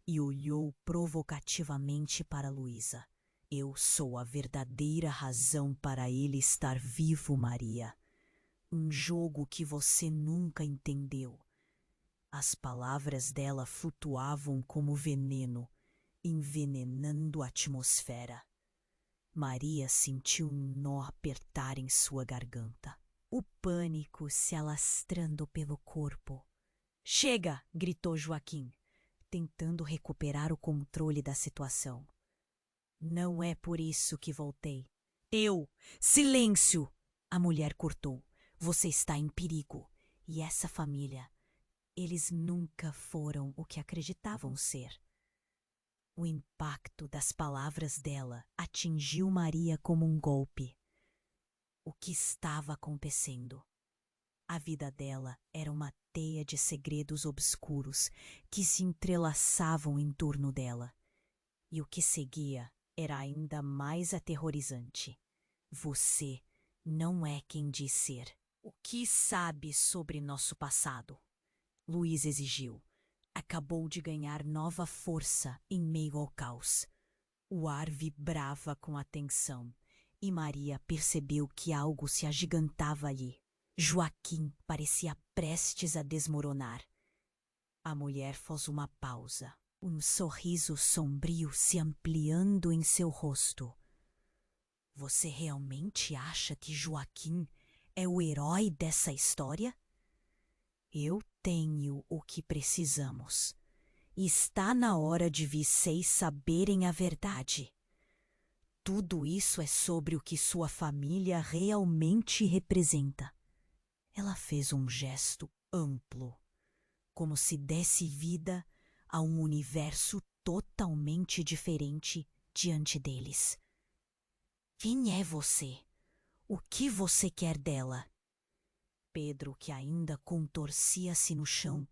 e olhou provocativamente para Luísa. Eu sou a verdadeira razão para ele estar vivo, Maria. Um jogo que você nunca entendeu. As palavras dela flutuavam como veneno, envenenando a atmosfera. Maria sentiu um nó apertar em sua garganta. O pânico se alastrando pelo corpo. Chega! Gritou Joaquim. tentando recuperar o controle da situação. Não é por isso que voltei. Silêncio! A mulher cortou. Você está em perigo. E essa família, eles nunca foram o que acreditavam ser. O impacto das palavras dela atingiu Maria como um golpe. O que estava acontecendo? A vida dela era uma teia de segredos obscuros que se entrelaçavam em torno dela. E o que seguia era ainda mais aterrorizante. Você não é quem diz ser. O que sabe sobre nosso passado? Luiz exigiu. Acabou de ganhar nova força em meio ao caos. O ar vibrava com a tensão e Maria percebeu que algo se agigantava ali. Joaquim parecia prestes a desmoronar. A mulher fez uma pausa, um sorriso sombrio se ampliando em seu rosto. Você realmente acha que Joaquim é o herói dessa história? Eu tenho o que precisamos. Está na hora de vocês saberem a verdade. Tudo isso é sobre o que sua família realmente representa. Ela fez um gesto amplo, como se desse vida a um universo totalmente diferente diante deles. Quem é você? O que você quer dela? Pedro, que ainda contorcia-se no chão,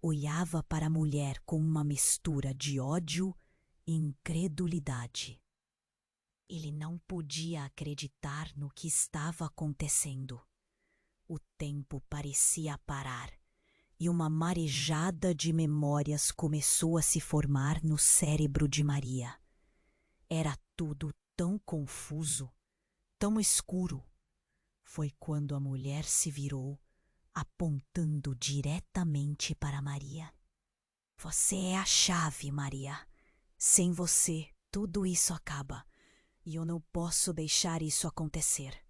olhava para a mulher com uma mistura de ódio e incredulidade. Ele não podia acreditar no que estava acontecendo. O tempo parecia parar e uma marejada de memórias começou a se formar no cérebro de Maria. Era tudo tão confuso, tão escuro. Foi quando a mulher se virou, apontando diretamente para Maria. Você é a chave, Maria. Sem você, tudo isso acaba. E eu não posso deixar isso acontecer.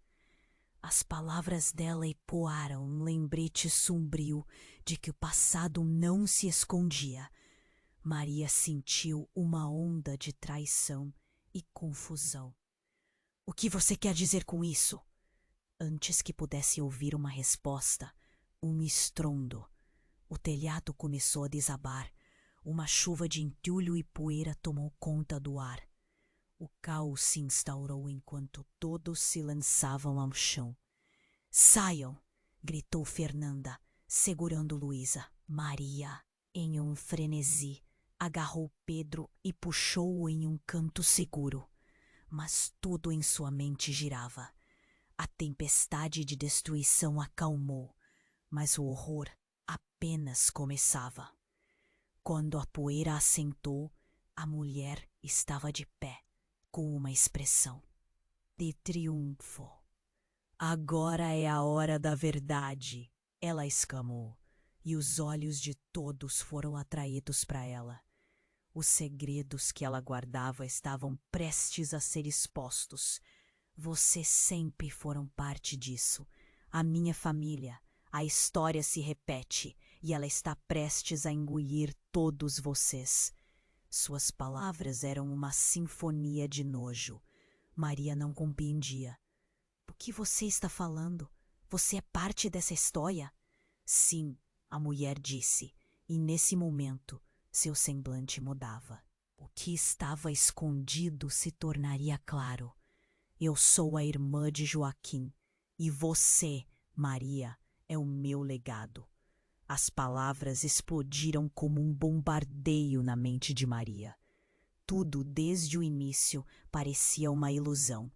As palavras dela ecoaram um lembrete sombrio de que o passado não se escondia. Maria sentiu uma onda de traição e confusão. O que você quer dizer com isso? Antes que pudesse ouvir uma resposta, um estrondo. O telhado começou a desabar. Uma chuva de entulho e poeira tomou conta do ar. O caos se instaurou enquanto todos se lançavam ao chão. Saiam! Gritou Fernanda, segurando Luísa. Maria, em um frenesi, agarrou Pedro e puxou-o em um canto seguro. Mas tudo em sua mente girava. A tempestade de destruição acalmou, mas o horror apenas começava. Quando a poeira assentou, a mulher estava de pé, com uma expressão de triunfo. Agora é a hora da verdade, ela exclamou, e os olhos de todos foram atraídos para ela. Os segredos que ela guardava estavam prestes a ser expostos. Vocês sempre foram parte disso. A minha família. A história se repete e ela está prestes a engolir todos vocês. Suas palavras eram uma sinfonia de nojo. Maria não compreendia. O que você está falando? Você é parte dessa história? Sim, a mulher disse, e nesse momento seu semblante mudava. O que estava escondido se tornaria claro. Eu sou a irmã de Joaquim, e você, Maria, é o meu legado. As palavras explodiram como um bombardeio na mente de Maria. Tudo, desde o início, parecia uma ilusão.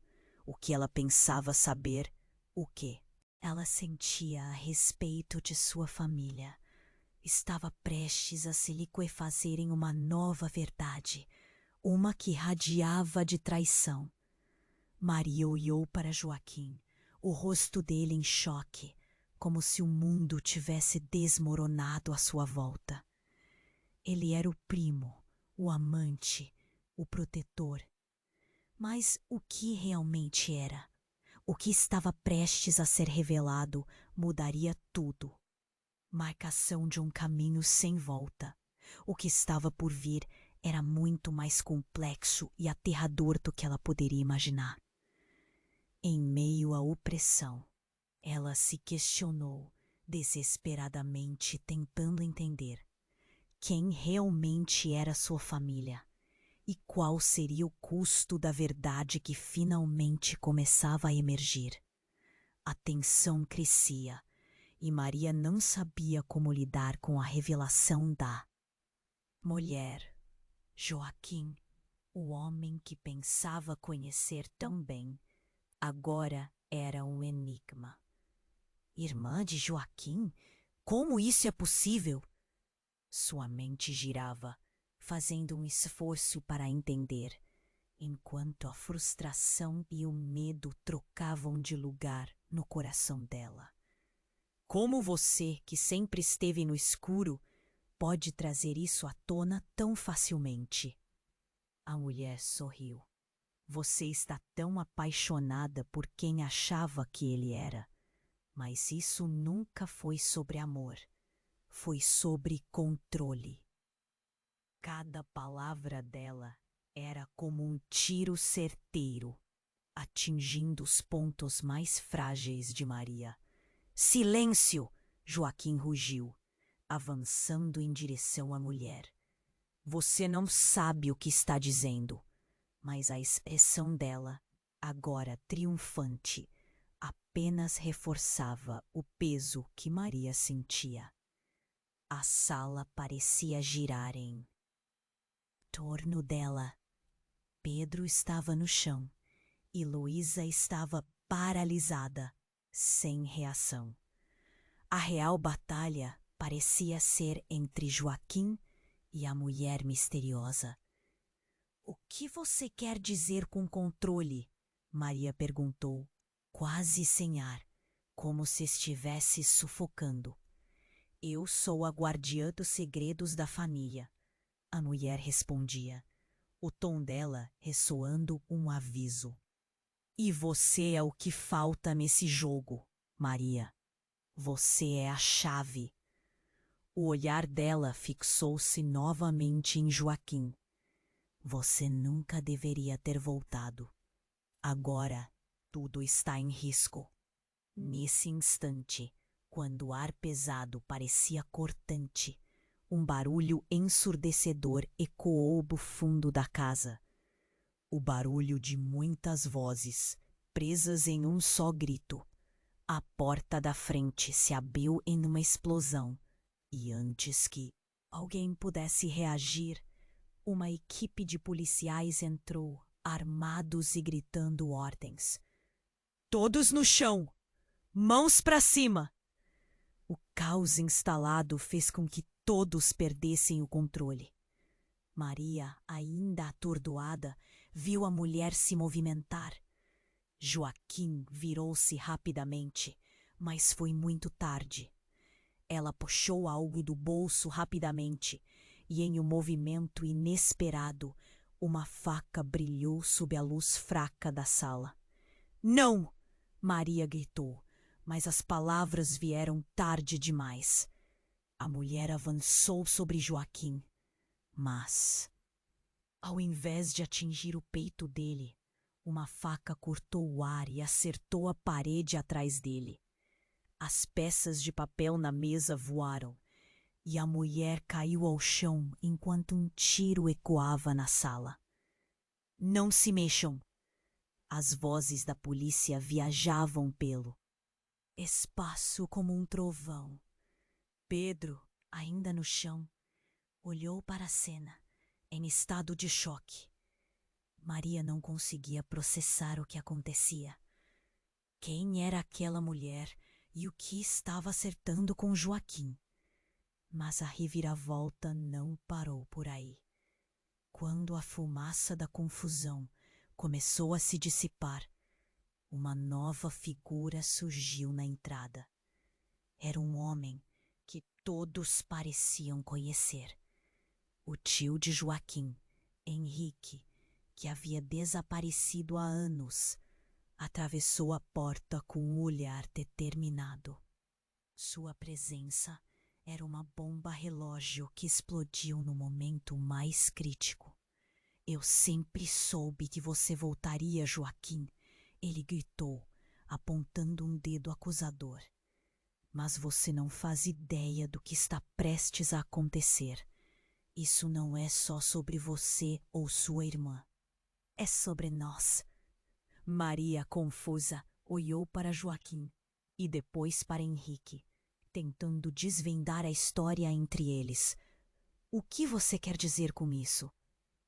O que ela pensava saber, o quê? Ela sentia a respeito de sua família. Estava prestes a se liquefazer em uma nova verdade, uma que radiava de traição. Maria olhou para Joaquim, o rosto dele em choque, como se o mundo tivesse desmoronado à sua volta. Ele era o primo, o amante, o protetor. Mas o que realmente era? O que estava prestes a ser revelado mudaria tudo. Marcação de um caminho sem volta. O que estava por vir era muito mais complexo e aterrador do que ela poderia imaginar. Em meio à opressão, ela se questionou desesperadamente, tentando entender quem realmente era sua família e qual seria o custo da verdade que finalmente começava a emergir. A tensão crescia e Maria não sabia como lidar com a revelação da mulher. Joaquim, o homem que pensava conhecer tão bem, agora era um enigma. Irmã de Joaquim? Como isso é possível? Sua mente girava, fazendo um esforço para entender, enquanto a frustração e o medo trocavam de lugar no coração dela. Como você, que sempre esteve no escuro, pode trazer isso à tona tão facilmente? A mulher sorriu. Você está tão apaixonada por quem achava que ele era. Mas isso nunca foi sobre amor. Foi sobre controle. Cada palavra dela era como um tiro certeiro, atingindo os pontos mais frágeis de Maria. Silêncio! Joaquim rugiu, avançando em direção à mulher. Você não sabe o que está dizendo. Mas a expressão dela, agora triunfante, apenas reforçava o peso que Maria sentia. A sala parecia girar em torno dela. Pedro estava no chão e Luísa estava paralisada, sem reação. A real batalha parecia ser entre Joaquim e a mulher misteriosa. O que você quer dizer com controle? Maria perguntou, quase sem ar, como se estivesse sufocando. Eu sou a guardiã dos segredos da família, a mulher respondia, o tom dela ressoando um aviso. E você é o que falta nesse jogo, Maria. Você é a chave. O olhar dela fixou-se novamente em Joaquim. Você nunca deveria ter voltado. Agora tudo está em risco. Nesse instante, quando o ar pesado parecia cortante, um barulho ensurdecedor ecoou do fundo da casa. O barulho de muitas vozes, presas em um só grito. A porta da frente se abriu em uma explosão, e antes que alguém pudesse reagir, uma equipe de policiais entrou, armados e gritando ordens. Todos no chão! Mãos para cima! O caos instalado fez com que todos perdessem o controle. Maria, ainda atordoada, viu a mulher se movimentar. Joaquim virou-se rapidamente, mas foi muito tarde. Ela puxou algo do bolso rapidamente e, em um movimento inesperado, uma faca brilhou sob a luz fraca da sala. Não! Maria gritou, mas as palavras vieram tarde demais. A mulher avançou sobre Joaquim, mas, ao invés de atingir o peito dele, uma faca cortou o ar e acertou a parede atrás dele. As peças de papel na mesa voaram e a mulher caiu ao chão enquanto um tiro ecoava na sala. Não se mexam! As vozes da polícia viajavam pelo espaço como um trovão. Pedro, ainda no chão, olhou para a cena, em estado de choque. Maria não conseguia processar o que acontecia. Quem era aquela mulher e o que estava acertando com Joaquim? Mas a reviravolta não parou por aí. Quando a fumaça da confusão começou a se dissipar, uma nova figura surgiu na entrada. Era um homem que todos pareciam conhecer. O tio de Joaquim, Henrique, que havia desaparecido há anos, atravessou a porta com um olhar determinado. Sua presença Era uma bomba relógio que explodiu no momento mais crítico. Eu sempre soube que você voltaria, Joaquim, ele gritou, apontando um dedo acusador. Mas você não faz ideia do que está prestes a acontecer. Isso não é só sobre você ou sua irmã. É sobre nós. Maria, confusa, olhou para Joaquim e depois para Henrique, tentando desvendar a história entre eles. O que você quer dizer com isso?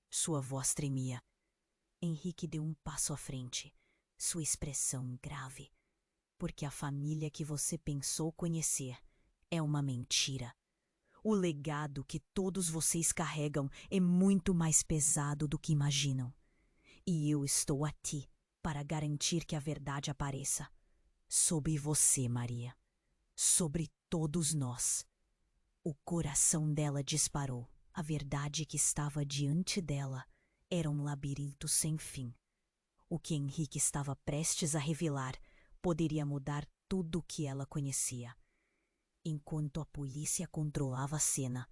Sua voz tremia. Henrique deu um passo à frente, sua expressão grave. Porque a família que você pensou conhecer é uma mentira. O legado que todos vocês carregam é muito mais pesado do que imaginam. E eu estou aqui para garantir que a verdade apareça. Sobre você, Maria. Sobre todos nós. O coração dela disparou. A verdade que estava diante dela era um labirinto sem fim. O que Henrique estava prestes a revelar poderia mudar tudo o que ela conhecia. Enquanto a polícia controlava a cena,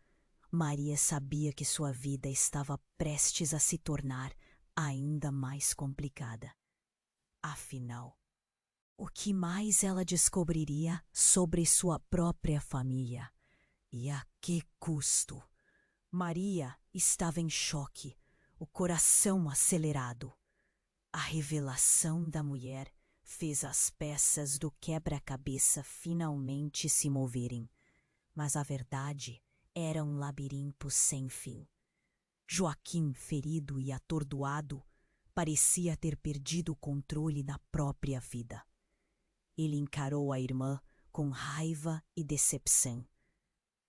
Maria sabia que sua vida estava prestes a se tornar ainda mais complicada. Afinal, o que mais ela descobriria sobre sua própria família? E a que custo? Maria estava em choque, o coração acelerado. A revelação da mulher fez as peças do quebra-cabeça finalmente se moverem, mas a verdade era um labirinto sem fim. Joaquim, ferido e atordoado, parecia ter perdido o controle da própria vida. Ele encarou a irmã com raiva e decepção.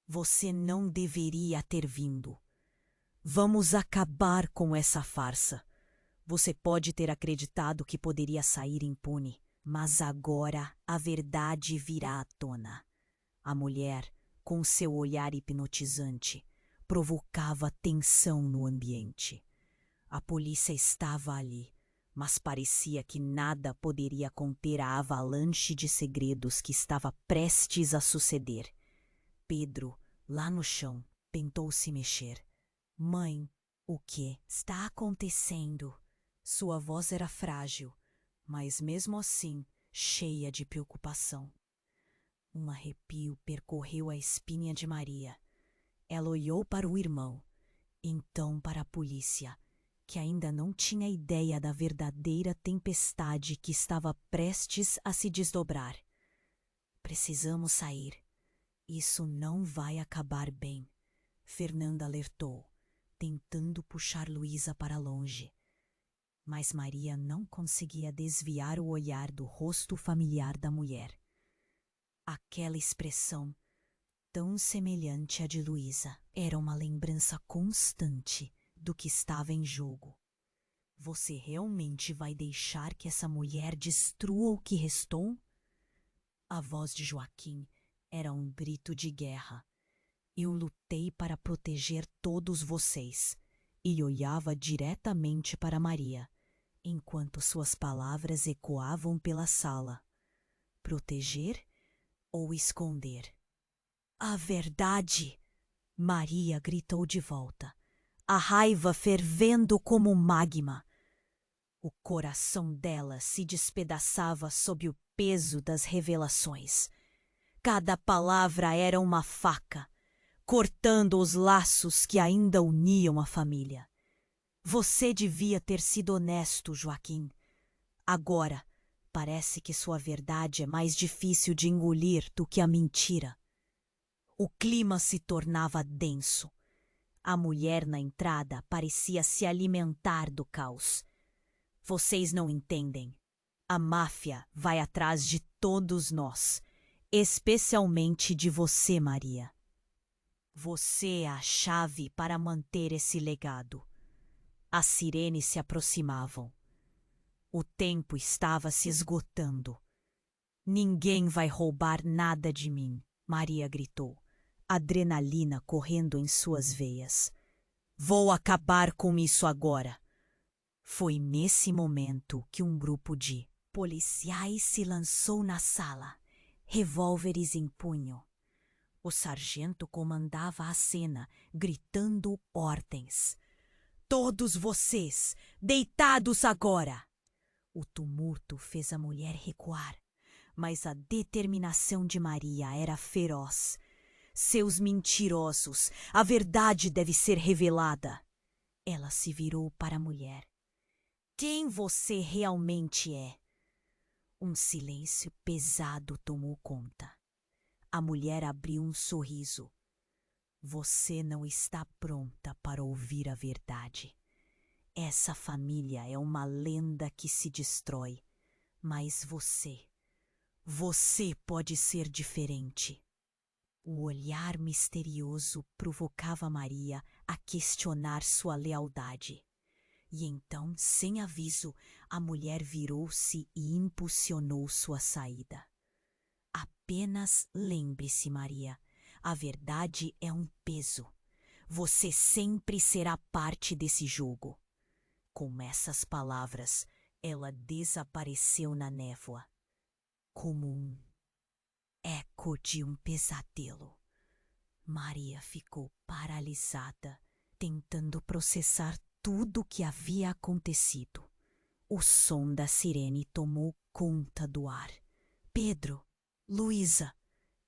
Você não deveria ter vindo. Vamos acabar com essa farsa. Você pode ter acreditado que poderia sair impune, mas agora a verdade virá à tona. A mulher, com seu olhar hipnotizante, provocava tensão no ambiente. A polícia estava ali, mas parecia que nada poderia conter a avalanche de segredos que estava prestes a suceder. Pedro, lá no chão, tentou se mexer. Mãe, o que está acontecendo? Sua voz era frágil, mas mesmo assim cheia de preocupação. Um arrepio percorreu a espinha de Maria. Ela olhou para o irmão, então para a polícia, que ainda não tinha ideia da verdadeira tempestade que estava prestes a se desdobrar. Precisamos sair. Isso não vai acabar bem, Fernanda alertou, tentando puxar Luísa para longe. Mas Maria não conseguia desviar o olhar do rosto familiar da mulher. Aquela expressão, tão semelhante à de Luísa, era uma lembrança constante do que estava em jogo. Você realmente vai deixar que essa mulher destrua o que restou? A voz de Joaquim era um grito de guerra. Eu lutei para proteger todos vocês, e olhava diretamente para Maria, enquanto suas palavras ecoavam pela sala. Proteger ou esconder? A verdade! Maria gritou de volta, a raiva fervendo como um magma. O coração dela se despedaçava sob o peso das revelações. Cada palavra era uma faca, cortando os laços que ainda uniam a família. Você devia ter sido honesto, Joaquim. Agora, parece que sua verdade é mais difícil de engolir do que a mentira. O clima se tornava denso. A mulher na entrada parecia se alimentar do caos. Vocês não entendem. A máfia vai atrás de todos nós, especialmente de você, Maria. Você é a chave para manter esse legado. As sirenes se aproximavam. O tempo estava se esgotando. Ninguém vai roubar nada de mim, Maria gritou, adrenalina correndo em suas veias. Vou acabar com isso agora. Foi nesse momento que um grupo de policiais se lançou na sala, revólveres em punho. O sargento comandava a cena, gritando ordens. Todos vocês, deitados agora! O tumulto fez a mulher recuar, mas a determinação de Maria era feroz. Seus mentirosos, a verdade deve ser revelada. Ela se virou para a mulher. Quem você realmente é? Um silêncio pesado tomou conta. A mulher abriu um sorriso. Você não está pronta para ouvir a verdade. Essa família é uma lenda que se destrói. Mas você pode ser diferente. O olhar misterioso provocava Maria a questionar sua lealdade. E então, sem aviso, a mulher virou-se e impulsionou sua saída. Apenas lembre-se, Maria, a verdade é um peso. Você sempre será parte desse jogo. Com essas palavras, ela desapareceu na névoa, como um eco de um pesadelo. Maria ficou paralisada, tentando processar tudo o que havia acontecido. O som da sirene tomou conta do ar. Pedro, Luísa!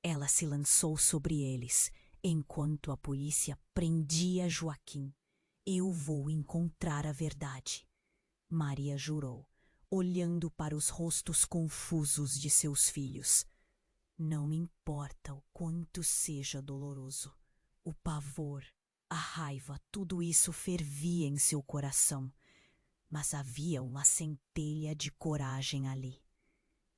Ela se lançou sobre eles, enquanto a polícia prendia Joaquim. Eu vou encontrar a verdade, Maria jurou, olhando para os rostos confusos de seus filhos. Não importa o quanto seja doloroso. O pavor, a raiva, tudo isso fervia em seu coração. Mas havia uma centelha de coragem ali.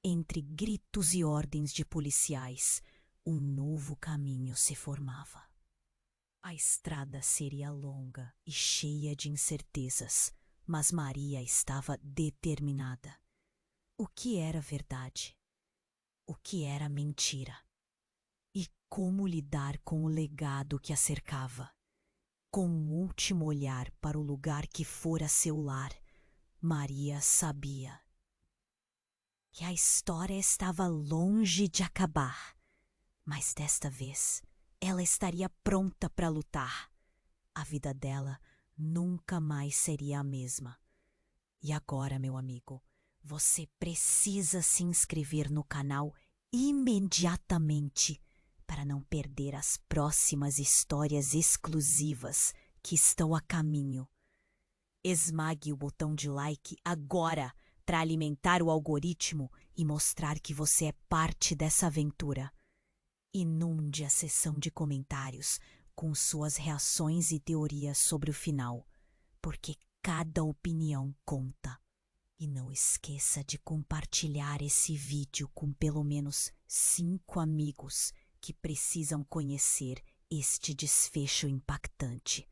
Entre gritos e ordens de policiais, um novo caminho se formava. A estrada seria longa e cheia de incertezas, mas Maria estava determinada. O que era verdade? O que era mentira? E como lidar com o legado que a cercava? Com um último olhar para o lugar que fora seu lar, Maria sabia que a história estava longe de acabar, mas desta vez ela estaria pronta para lutar. A vida dela nunca mais seria a mesma. E agora, meu amigo, você precisa se inscrever no canal imediatamente para não perder as próximas histórias exclusivas que estão a caminho. Esmague o botão de like agora para alimentar o algoritmo e mostrar que você é parte dessa aventura. Inunde a seção de comentários com suas reações e teorias sobre o final, porque cada opinião conta. E não esqueça de compartilhar esse vídeo com pelo menos 5 amigos que precisam conhecer este desfecho impactante.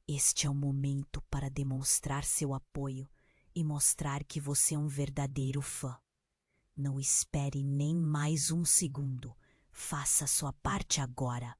Este é o momento para demonstrar seu apoio e mostrar que você é um verdadeiro fã. Não espere nem mais um segundo. Faça sua parte agora.